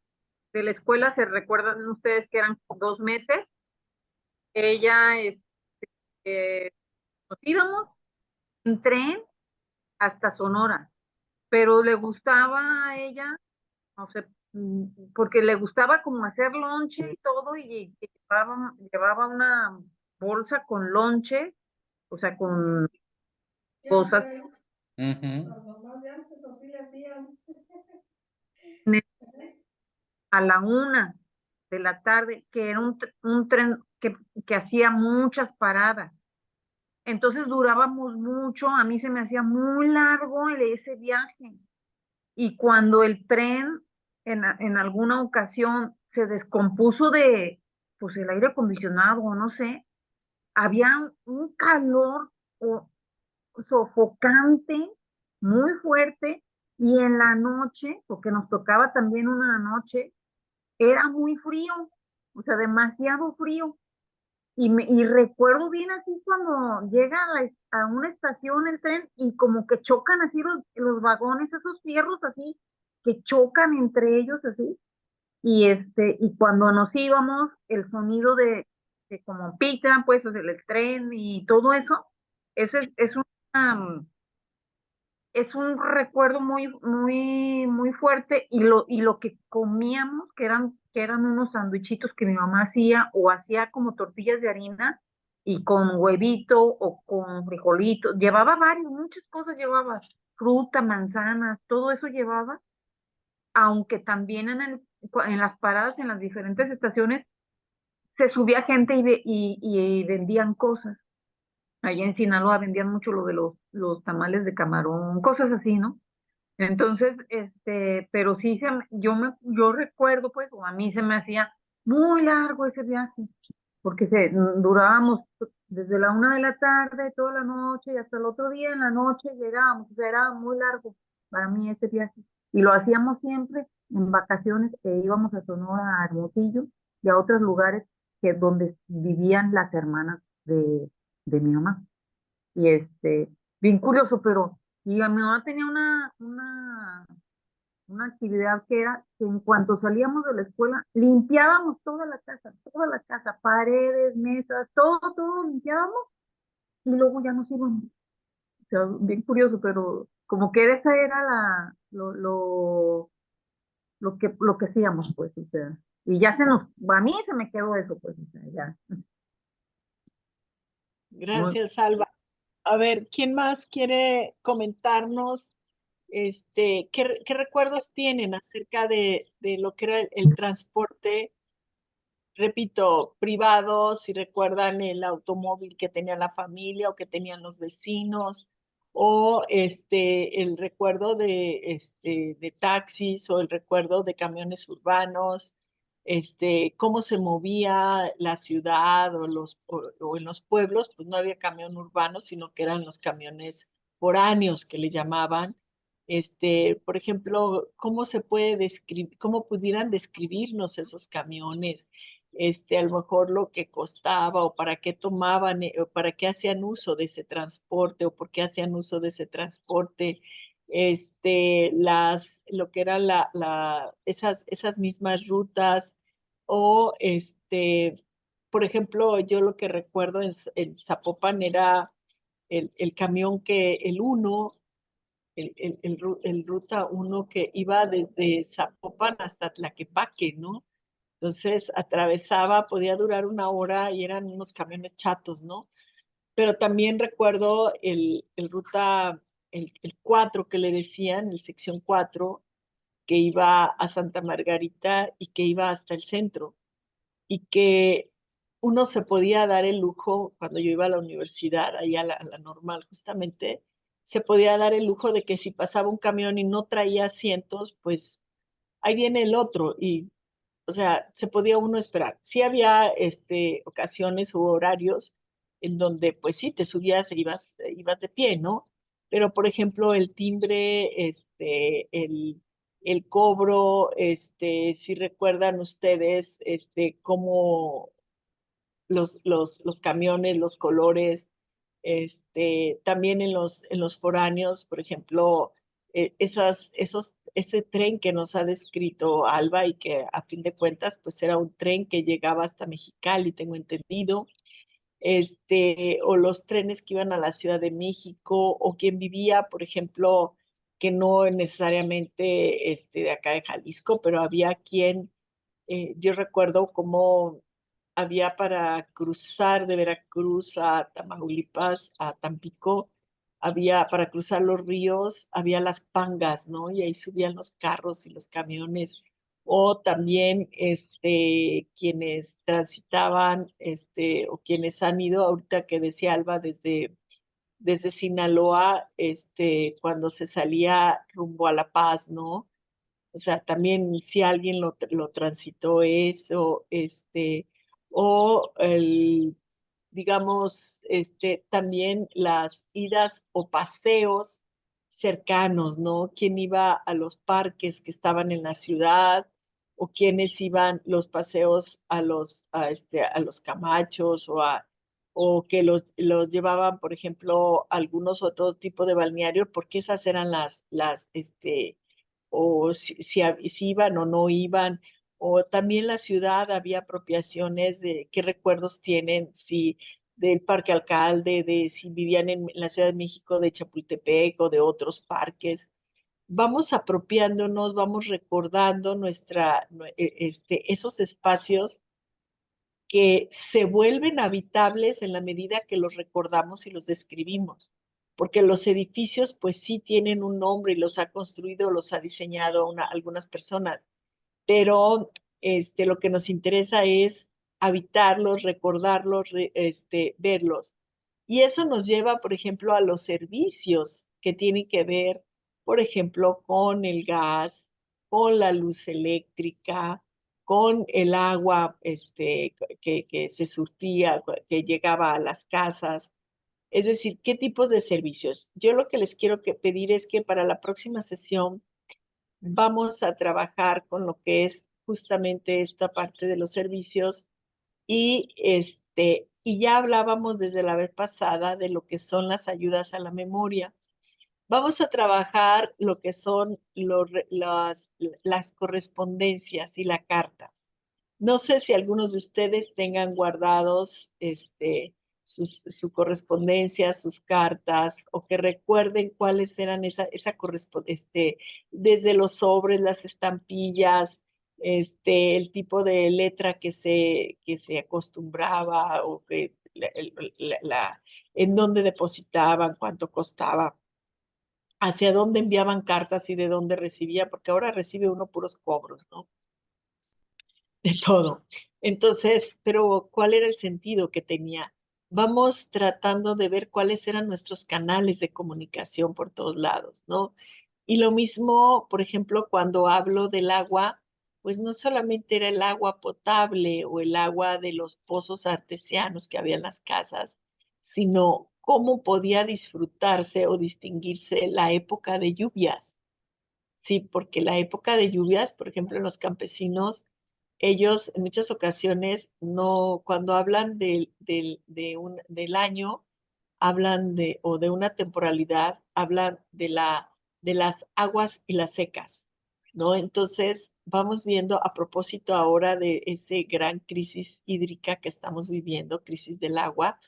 de la escuela, se recuerdan ustedes que eran 2 meses, ella, nos íbamos en tren hasta Sonora, pero le gustaba a ella, no sé, porque le gustaba como hacer lonche y todo, y llevaba una bolsa con lonche, o sea, con cosas. Ujú. En a la 1 de la tarde, que era un tren que hacía muchas paradas. Entonces durábamos mucho, a mí se me hacía muy largo ese viaje. Y cuando el tren en alguna ocasión se descompuso pues el aire acondicionado, o no sé, había un calor sofocante, muy fuerte, y en la noche, porque nos tocaba también una noche, era muy frío, o sea, demasiado frío. Y recuerdo bien así cuando llega a una estación el tren y como que chocan así los vagones, esos fierros así, que chocan entre ellos así. Y cuando nos íbamos, el sonido de como pican, pues, o sea, el tren y todo eso, es un recuerdo muy, muy, muy fuerte. Y lo que comíamos, que eran unos sandwichitos que mi mamá hacía, o hacía como tortillas de harina y con huevito o con frijolito, llevaba muchas cosas llevaba, fruta, manzanas, todo eso llevaba, aunque también en las paradas, en las diferentes estaciones, se subía gente y vendían cosas. Allá en Sinaloa vendían mucho lo de los tamales de camarón, cosas así, ¿no? Entonces, pero sí, yo recuerdo, pues, o a mí se me hacía muy largo ese viaje, porque durábamos desde la 1 de la tarde, toda la noche, y hasta el otro día en la noche llegábamos, o sea, era muy largo para mí ese viaje. Y lo hacíamos siempre en vacaciones, que íbamos a Sonora, a Hermosillo, y a otros lugares donde vivían las hermanas de mi mamá. Y bien curioso, pero y a mi mamá tenía una actividad que era que en cuanto salíamos de la escuela, limpiábamos toda la casa, paredes, mesas, todo limpiábamos y luego ya nos íbamos. O sea, bien curioso, pero como que esa era lo que hacíamos, pues, o sea, y ya a mí se me quedó eso, pues, o sea, ya. Muy, Gracias, Alba. A ver, ¿quién más quiere comentarnos qué recuerdos tienen acerca de lo que era el transporte, repito, privado, si recuerdan el automóvil que tenía la familia o que tenían los vecinos, o el recuerdo de taxis o el recuerdo de camiones urbanos, cómo se movía la ciudad o en los pueblos, pues no había camión urbano, sino que eran los camiones foráneos que le llamaban. Por ejemplo, ¿cómo se puede describir, cómo pudieran describirnos esos camiones? A lo mejor lo que costaba o para qué tomaban o para qué hacían uso de ese transporte o por qué hacían uso de ese transporte, lo que eran esas mismas rutas o por ejemplo, yo lo que recuerdo en Zapopan era el camión el 1, el ruta 1 que iba desde Zapopan hasta Tlaquepaque, ¿no? Entonces atravesaba, podía durar 1 hora y eran unos camiones chatos, ¿no? Pero también recuerdo el 4 que le decían, el sección 4, que iba a Santa Margarita y que iba hasta el centro. Y que uno se podía dar el lujo, cuando yo iba a la universidad, ahí a la normal justamente, se podía dar el lujo de que si pasaba un camión y no traía asientos, pues ahí viene el otro y o sea, se podía uno esperar. Sí había ocasiones u horarios en donde, pues sí, te subías e ibas de pie, ¿no? Pero, por ejemplo, el timbre, el cobro, si recuerdan ustedes, cómo los camiones, los colores, también en los foráneos, por ejemplo, ese tren que nos ha descrito Alba y que a fin de cuentas, pues era un tren que llegaba hasta Mexicali, tengo entendido, o los trenes que iban a la Ciudad de México, o quien vivía, por ejemplo, que no necesariamente de acá de Jalisco, pero había quien, yo recuerdo cómo había para cruzar de Veracruz a Tamaulipas, a Tampico, había para cruzar los ríos, había las pangas, ¿no? Y ahí subían los carros y los camiones, o también quienes transitaban, o quienes han ido, ahorita que decía Alba, desde Sinaloa, cuando se salía rumbo a La Paz, ¿no? O sea, también si alguien lo transitó eso, o digamos, también las idas o paseos cercanos, ¿no? ¿Quién iba a los parques que estaban en la ciudad? ¿O quiénes iban los paseos a los camachos o que los llevaban, por ejemplo, a algunos otros tipos de balneario, porque esas eran o si iban o no iban, o también la ciudad había apropiaciones de qué recuerdos tienen, si del Parque Alcalde, de si vivían en la Ciudad de México, de Chapultepec o de otros parques. Vamos apropiándonos, vamos recordando esos espacios que se vuelven habitables en la medida que los recordamos y los describimos, porque los edificios pues sí tienen un nombre y los ha construido, los ha diseñado algunas personas, pero lo que nos interesa es habitarlos, recordarlos, verlos. Y eso nos lleva, por ejemplo, a los servicios que tienen que ver, por ejemplo, con el gas, con la luz eléctrica, con el agua que se surtía, que llegaba a las casas. Es decir, ¿qué tipos de servicios? Yo lo que les quiero pedir es que para la próxima sesión vamos a trabajar con lo que es justamente esta parte de los servicios y ya hablábamos desde la vez pasada de lo que son las ayudas a la memoria. Vamos a trabajar lo que son las correspondencias y las cartas. No sé si algunos de ustedes tengan guardados su correspondencia, sus cartas, o que recuerden cuáles eran esa correspondencia, desde los sobres, las estampillas, el tipo de letra que se acostumbraba, o que en dónde depositaban, cuánto costaba, hacia dónde enviaban cartas y de dónde recibía, porque ahora recibe uno puros cobros, ¿no? De todo. Entonces, pero ¿cuál era el sentido que tenía? Vamos tratando de ver cuáles eran nuestros canales de comunicación por todos lados, ¿no? Y lo mismo, por ejemplo, cuando hablo del agua, pues no solamente era el agua potable o el agua de los pozos artesianos que había en las casas, sino cómo podía disfrutarse o distinguirse la época de lluvias. Sí, porque la época de lluvias, por ejemplo, en los campesinos, ellos en muchas ocasiones no, cuando hablan del año, hablan o de una temporalidad, hablan de las aguas y las secas, ¿no? Entonces, vamos viendo a propósito ahora de ese gran crisis hídrica que estamos viviendo, crisis del agua.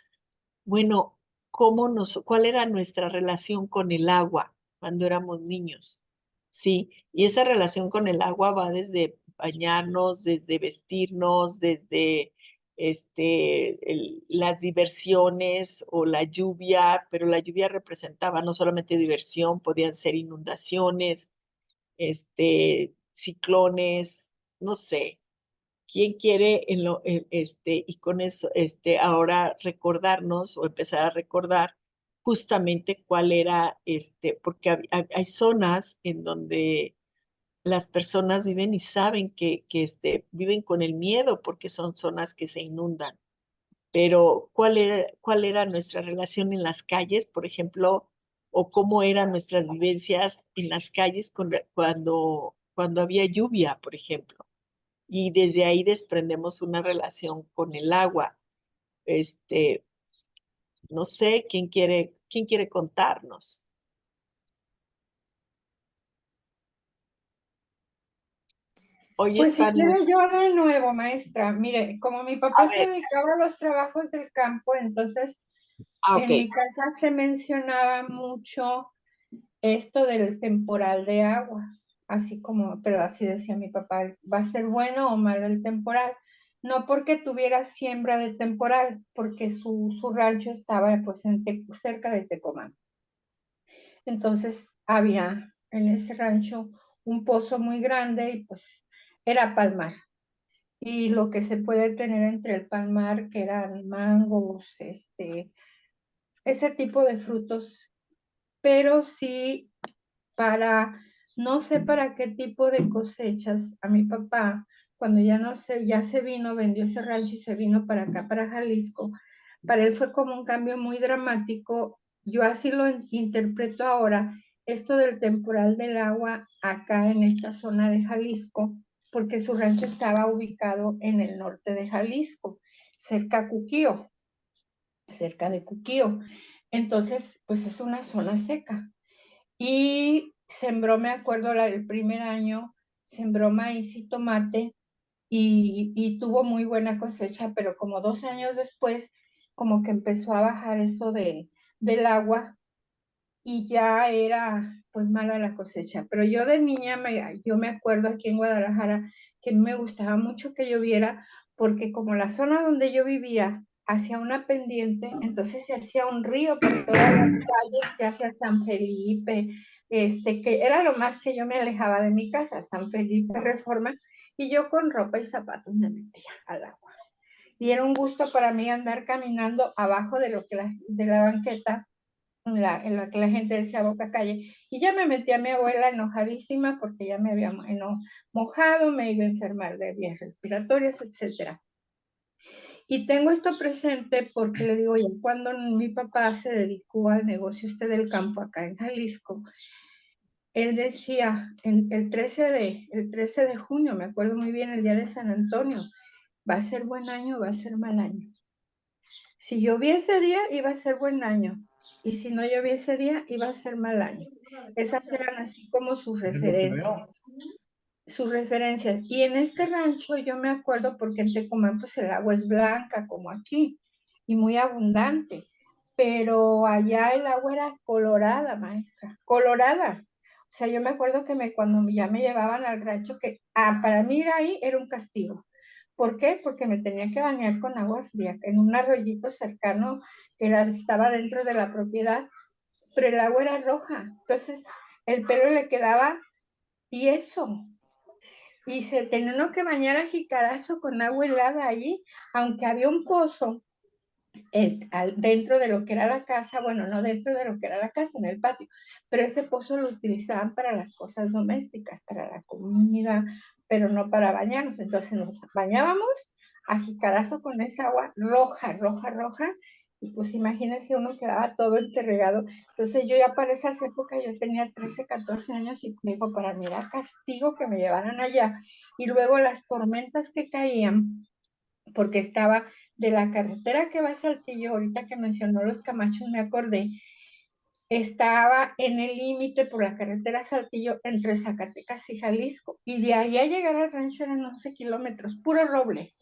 Bueno, ¿cuál era nuestra relación con el agua cuando éramos niños? Sí, y esa relación con el agua va desde bañarnos, desde vestirnos, desde las diversiones o la lluvia, pero la lluvia representaba no solamente diversión, podían ser inundaciones, ciclones, no sé. ¿Quién quiere y con eso ahora recordarnos o empezar a recordar justamente cuál era porque hay zonas en donde las personas viven y saben que viven con el miedo porque son zonas que se inundan. Pero ¿cuál era nuestra relación en las calles, por ejemplo, o cómo eran nuestras vivencias en las calles cuando había lluvia, por ejemplo? Y desde ahí desprendemos una relación con el agua. No sé quién quiere contarnos. Hoy Pues si están muy... quiere yo de nuevo, maestra. Mire, como mi A papá se ver, dedicaba a los trabajos del campo, entonces ok. en mi casa se mencionaba mucho esto del temporal de aguas, así como, pero así decía mi papá, ¿va a ser bueno o malo el temporal? No porque tuviera siembra de temporal, porque su rancho estaba pues cerca de Tecomán. Entonces había en ese rancho un pozo muy grande y pues era palmar. Y lo que se puede tener entre el palmar, que eran mangos, ese tipo de frutos, pero sí no sé para qué tipo de cosechas. A mi papá, cuando ya no sé, ya se vino, vendió ese rancho y se vino para acá, para Jalisco, para él fue como un cambio muy dramático. Yo así lo interpreto ahora, esto del temporal del agua acá en esta zona de Jalisco, porque su rancho estaba ubicado en el norte de Jalisco, cerca de Cuquío. Entonces, pues es una zona seca. Y sembró, me acuerdo, el primer año, sembró maíz y tomate y tuvo muy buena cosecha, pero como 2 años después, como que empezó a bajar eso del agua y ya era pues mala la cosecha. Pero yo de niña, yo me acuerdo aquí en Guadalajara que me gustaba mucho que lloviera porque como la zona donde yo vivía hacía una pendiente, entonces se hacía un río por todas las calles que hacia San Felipe, que era lo más que yo me alejaba de mi casa, San Felipe, Reforma, y yo con ropa y zapatos me metía al agua. Y era un gusto para mí andar caminando abajo de de la banqueta en la que la gente decía boca calle, y ya me metí a mi abuela enojadísima porque ya me había mojado, me iba a enfermar de vías respiratorias, etcétera. Y tengo esto presente porque le digo, ya cuando mi papá se dedicó al negocio del campo acá en Jalisco, él decía, el 13 de junio, me acuerdo muy bien, el día de San Antonio, va a ser buen año, va a ser mal año. Si lloviese día, iba a ser buen año. Y si no lloviese día, iba a ser mal año. Esas eran así como sus Es lo que referencias. veo. Sus referencias. Y en este rancho yo me acuerdo porque en Tecomán pues el agua es blanca como aquí y muy abundante. Pero allá el agua era colorada, maestra, colorada. O sea, yo me acuerdo que cuando ya me llevaban al rancho, para mí ir ahí era un castigo. ¿Por qué? Porque me tenía que bañar con agua fría en un arroyito cercano que estaba dentro de la propiedad, pero el agua era roja. Entonces, el pelo le quedaba tieso y se tenía uno que bañar a jicarazo con agua helada ahí, aunque había un pozo dentro de lo que era la casa, bueno, no dentro de lo que era la casa, en el patio, pero ese pozo lo utilizaban para las cosas domésticas, para la comida, pero no para bañarnos. Entonces nos bañábamos a jicarazo con esa agua roja, roja, roja, y pues imagínense, uno quedaba todo enterregado. Entonces yo ya para esas épocas, yo tenía 13, 14 años y digo, para mí era castigo que me llevaran allá. Y luego las tormentas que caían, porque estaba de la carretera que va a Saltillo, ahorita que mencionó los Camachos, me acordé, estaba en el límite por la carretera Saltillo entre Zacatecas y Jalisco, y de ahí a llegar al rancho eran 11 kilómetros, puro roble.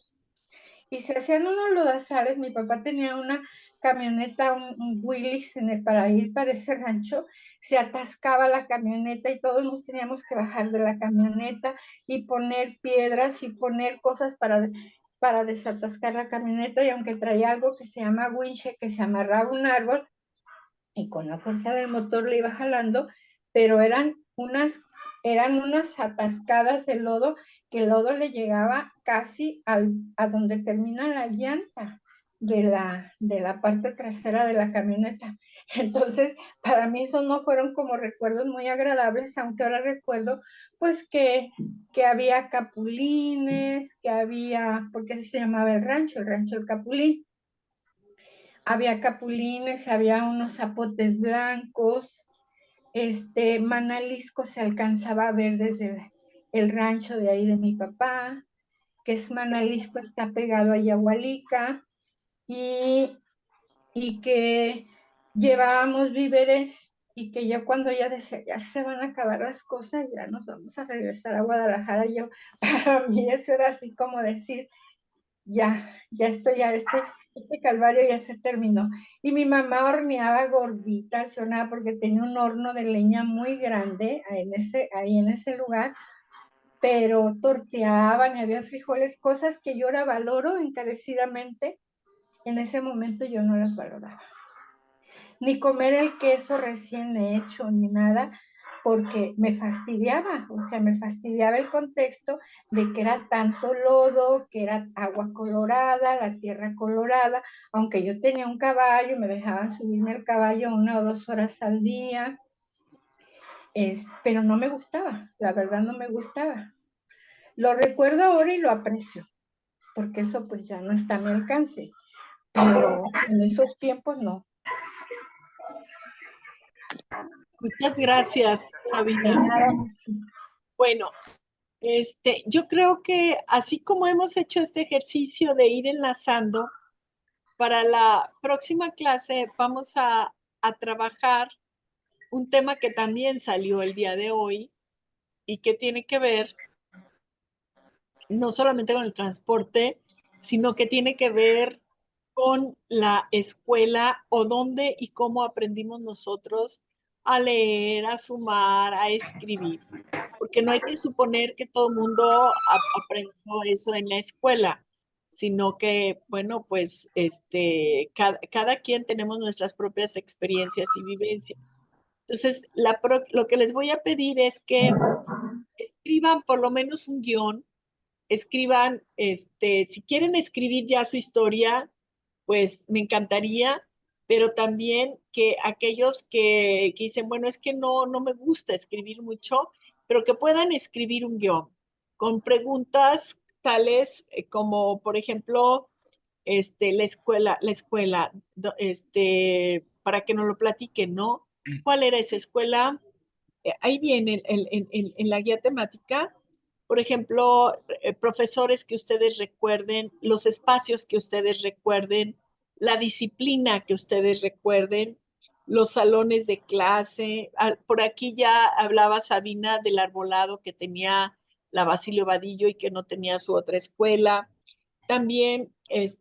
Y se hacían unos lodazales, mi papá tenía una camioneta, un Willys para ir para ese rancho, se atascaba la camioneta y todos nos teníamos que bajar de la camioneta y poner piedras y poner cosas para desatascar la camioneta, y aunque traía algo que se llama winche, que se amarraba a un árbol y con la fuerza del motor le iba jalando, pero eran unas atascadas de lodo, que el lodo le llegaba casi a donde termina la llanta de la parte trasera de la camioneta. Entonces, para mí esos no fueron como recuerdos muy agradables, aunque ahora recuerdo pues que había capulines, porque así se llamaba el rancho El Capulín. Había capulines, había unos zapotes blancos, Manalisco se alcanzaba a ver desde el rancho de ahí de mi papá, que es Manalisco, está pegado a Yahualica, y que llevábamos víveres y que ya cuando ya decía, ya se van a acabar las cosas, ya nos vamos a regresar a Guadalajara, para mí eso era así como decir, ya estoy, este calvario ya se terminó. Y mi mamá horneaba gorditas, porque tenía un horno de leña muy grande ahí en ese lugar, pero torteaban y había frijoles, cosas que yo ahora valoro encarecidamente, en ese momento yo no las valoraba. Ni comer el queso recién hecho, ni nada, porque me fastidiaba, o sea, me fastidiaba el contexto de que era tanto lodo, que era agua colorada, la tierra colorada, aunque yo tenía un caballo, me dejaban subirme al caballo 1 o 2 horas al día, pero no me gustaba, la verdad no me gustaba. Lo recuerdo ahora y lo aprecio, porque eso pues ya no está a mi alcance, pero en esos tiempos no. Muchas gracias, De Sabina. nada, Bueno, yo creo que así como hemos hecho este ejercicio de ir enlazando, para la próxima clase vamos a trabajar un tema que también salió el día de hoy y que tiene que ver no solamente con el transporte, sino que tiene que ver con la escuela o dónde y cómo aprendimos nosotros a leer, a sumar, a escribir. Porque no hay que suponer que todo el mundo aprendió eso en la escuela, sino que, bueno, pues cada quien tenemos nuestras propias experiencias y vivencias. Entonces, lo que les voy a pedir es que escriban por lo menos un guión, escriban, si quieren escribir ya su historia, pues me encantaría, pero también que aquellos que dicen, bueno, es que no me gusta escribir mucho, pero que puedan escribir un guión con preguntas tales como, por ejemplo, la escuela, para que nos lo platiquen, ¿no? ¿Cuál era esa escuela? Ahí viene en la guía temática, por ejemplo, profesores que ustedes recuerden, los espacios que ustedes recuerden, la disciplina que ustedes recuerden, los salones de clase. Por aquí ya hablaba Sabina del arbolado que tenía la Basilio Vadillo y que no tenía su otra escuela. También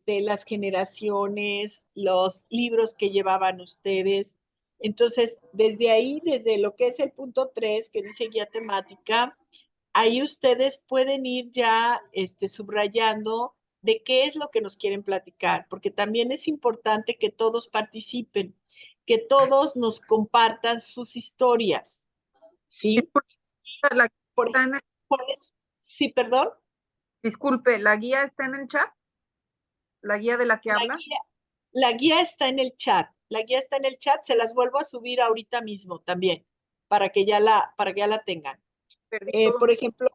las generaciones, los libros que llevaban ustedes. Entonces, desde ahí, desde lo que es el punto 3, que dice guía temática, ahí ustedes pueden ir ya subrayando de qué es lo que nos quieren platicar, porque también es importante que todos participen, que todos nos compartan sus historias, ¿sí? La guía Por está en sí, perdón. disculpe, ¿la guía está en el chat? ¿La guía de la que habla? La guía está en el chat. La guía está en el chat. Se las vuelvo a subir ahorita mismo también, para que ya la tengan. Perdí todo. Por ejemplo,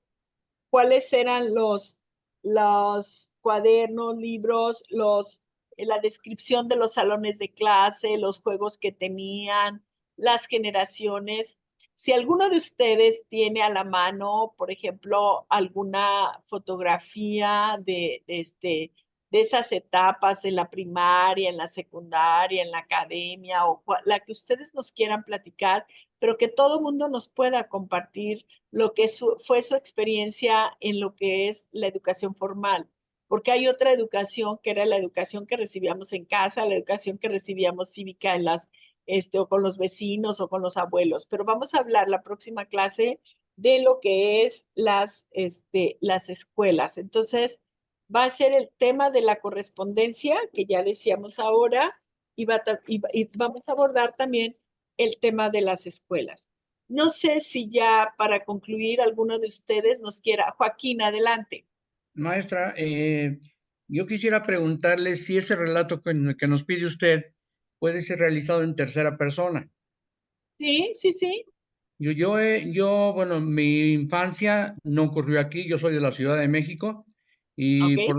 ¿cuáles eran los cuadernos, libros, la descripción de los salones de clase, los juegos que tenían, las generaciones? Si alguno de ustedes tiene a la mano, por ejemplo, alguna fotografía de esas etapas en la primaria, en la secundaria, en la academia, o la que ustedes nos quieran platicar, pero que todo el mundo nos pueda compartir lo que fue su experiencia en lo que es la educación formal, porque hay otra educación que era la educación que recibíamos en casa, la educación que recibíamos cívica o con los vecinos o con los abuelos, pero vamos a hablar la próxima clase de lo que es las escuelas. Entonces, va a ser el tema de la correspondencia, que ya decíamos ahora, y vamos a abordar también el tema de las escuelas. No sé si ya para concluir alguno de ustedes nos quiera. Joaquín, adelante. Maestra, yo quisiera preguntarle si ese relato que nos pide usted puede ser realizado en tercera persona. Sí, sí, sí. Bueno, mi infancia no ocurrió aquí, yo soy de la Ciudad de México y Ok.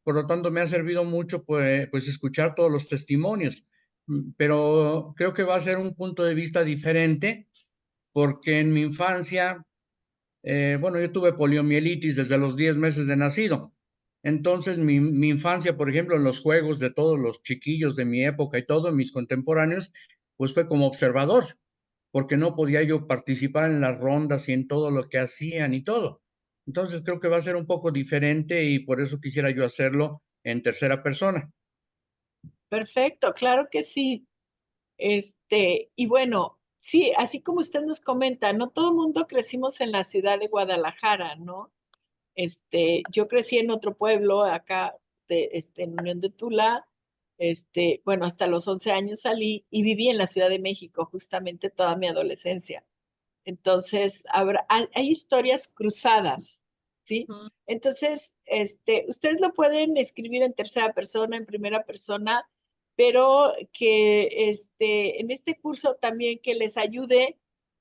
por lo tanto me ha servido mucho pues escuchar todos los testimonios, pero creo que va a ser un punto de vista diferente porque en mi infancia, bueno, yo tuve poliomielitis desde los 10 meses de nacido. Entonces, mi infancia, por ejemplo, en los juegos de todos los chiquillos de mi época y todos mis contemporáneos, pues fue como observador, porque no podía yo participar en las rondas y en todo lo que hacían y todo. Entonces, creo que va a ser un poco diferente y por eso quisiera yo hacerlo en tercera persona. Perfecto, claro que sí. Y bueno, sí, así como usted nos comenta, no todo el mundo crecimos en la ciudad de Guadalajara, ¿no? Yo crecí en otro pueblo acá, en Unión de Tula. Bueno, hasta los 11 años salí y viví en la Ciudad de México justamente toda mi adolescencia. Entonces, hay historias cruzadas, ¿sí? Ujú. Entonces, ustedes lo pueden escribir en tercera persona, en primera persona, pero que en este curso también que les ayude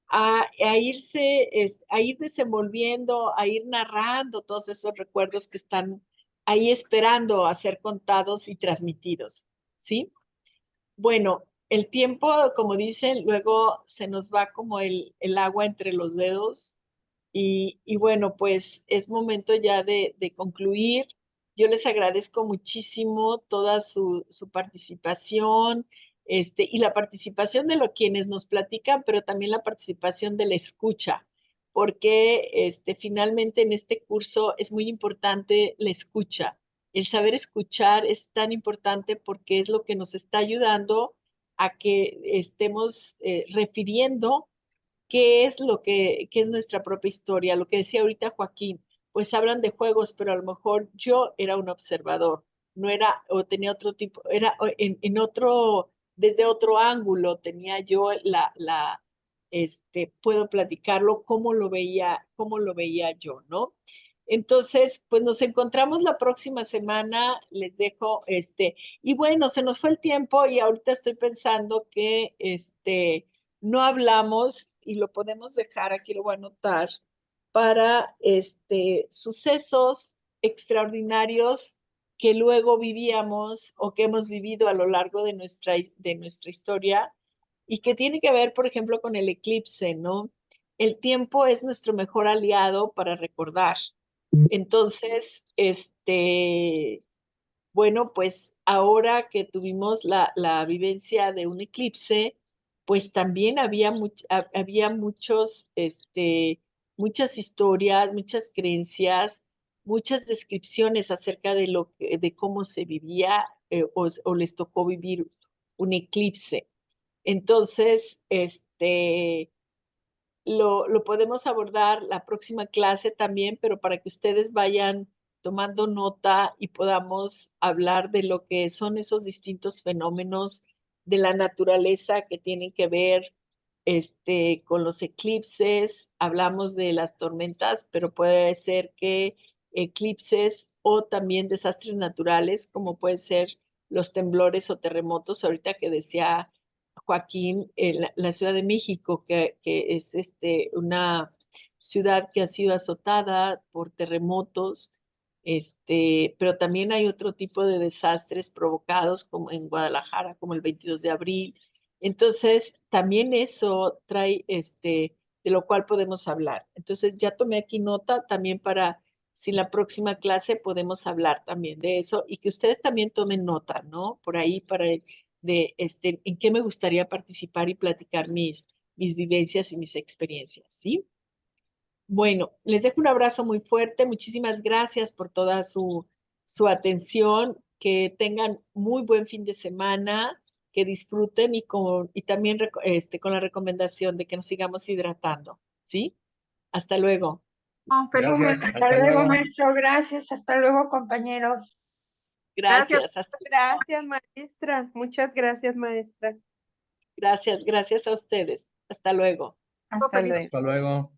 a irse, a ir desenvolviendo, a ir narrando todos esos recuerdos que están ahí esperando a ser contados y transmitidos, ¿sí? Bueno, el tiempo, como dicen, luego se nos va como el agua entre los dedos y bueno, pues es momento ya de concluir. Yo les agradezco muchísimo toda su participación, y la participación de quienes nos platican, pero también la participación de la escucha, porque finalmente en este curso es muy importante la escucha. El saber escuchar es tan importante porque es lo que nos está ayudando a que estemos refiriendo qué es qué es nuestra propia historia. Lo que decía ahorita Joaquín, pues hablan de juegos, pero a lo mejor yo era un observador, no era, o tenía otro tipo, era en otro, desde otro ángulo tenía yo puedo platicarlo, cómo lo veía yo, ¿no? Entonces, pues nos encontramos la próxima semana, les dejo, y bueno, se nos fue el tiempo y ahorita estoy pensando que, no hablamos y lo podemos dejar, aquí lo voy a anotar, para sucesos extraordinarios que luego vivíamos o que hemos vivido a lo largo de nuestra historia y que tiene que ver, por ejemplo, con el eclipse, ¿no? El tiempo es nuestro mejor aliado para recordar. Entonces, bueno, pues ahora que tuvimos la vivencia de un eclipse, pues también había muchas historias, muchas creencias, muchas descripciones acerca de cómo se vivía o les tocó vivir un eclipse. Entonces, lo podemos abordar la próxima clase también, pero para que ustedes vayan tomando nota y podamos hablar de lo que son esos distintos fenómenos de la naturaleza que tienen que ver con los eclipses. Hablamos de las tormentas, pero puede ser que eclipses o también desastres naturales, como pueden ser los temblores o terremotos, ahorita que decía Joaquín, la Ciudad de México, que es una ciudad que ha sido azotada por terremotos, pero también hay otro tipo de desastres provocados como en Guadalajara, como el 22 de abril. Entonces, también eso trae, de lo cual podemos hablar. Entonces, ya tomé aquí nota también para si en la próxima clase podemos hablar también de eso y que ustedes también tomen nota, ¿no? Por ahí para en qué me gustaría participar y platicar mis vivencias y mis experiencias, ¿sí? Bueno, les dejo un abrazo muy fuerte. Muchísimas gracias por toda su atención. Que tengan muy buen fin de semana, que disfruten y también con la recomendación de que nos sigamos hidratando, ¿sí? Hasta luego. Gracias, Hasta hasta luego, luego. maestro. Gracias. Hasta luego, compañeros. Gracias, Gracias, maestra. Muchas gracias, maestra. gracias a ustedes. Hasta luego. Hasta luego. Hasta luego.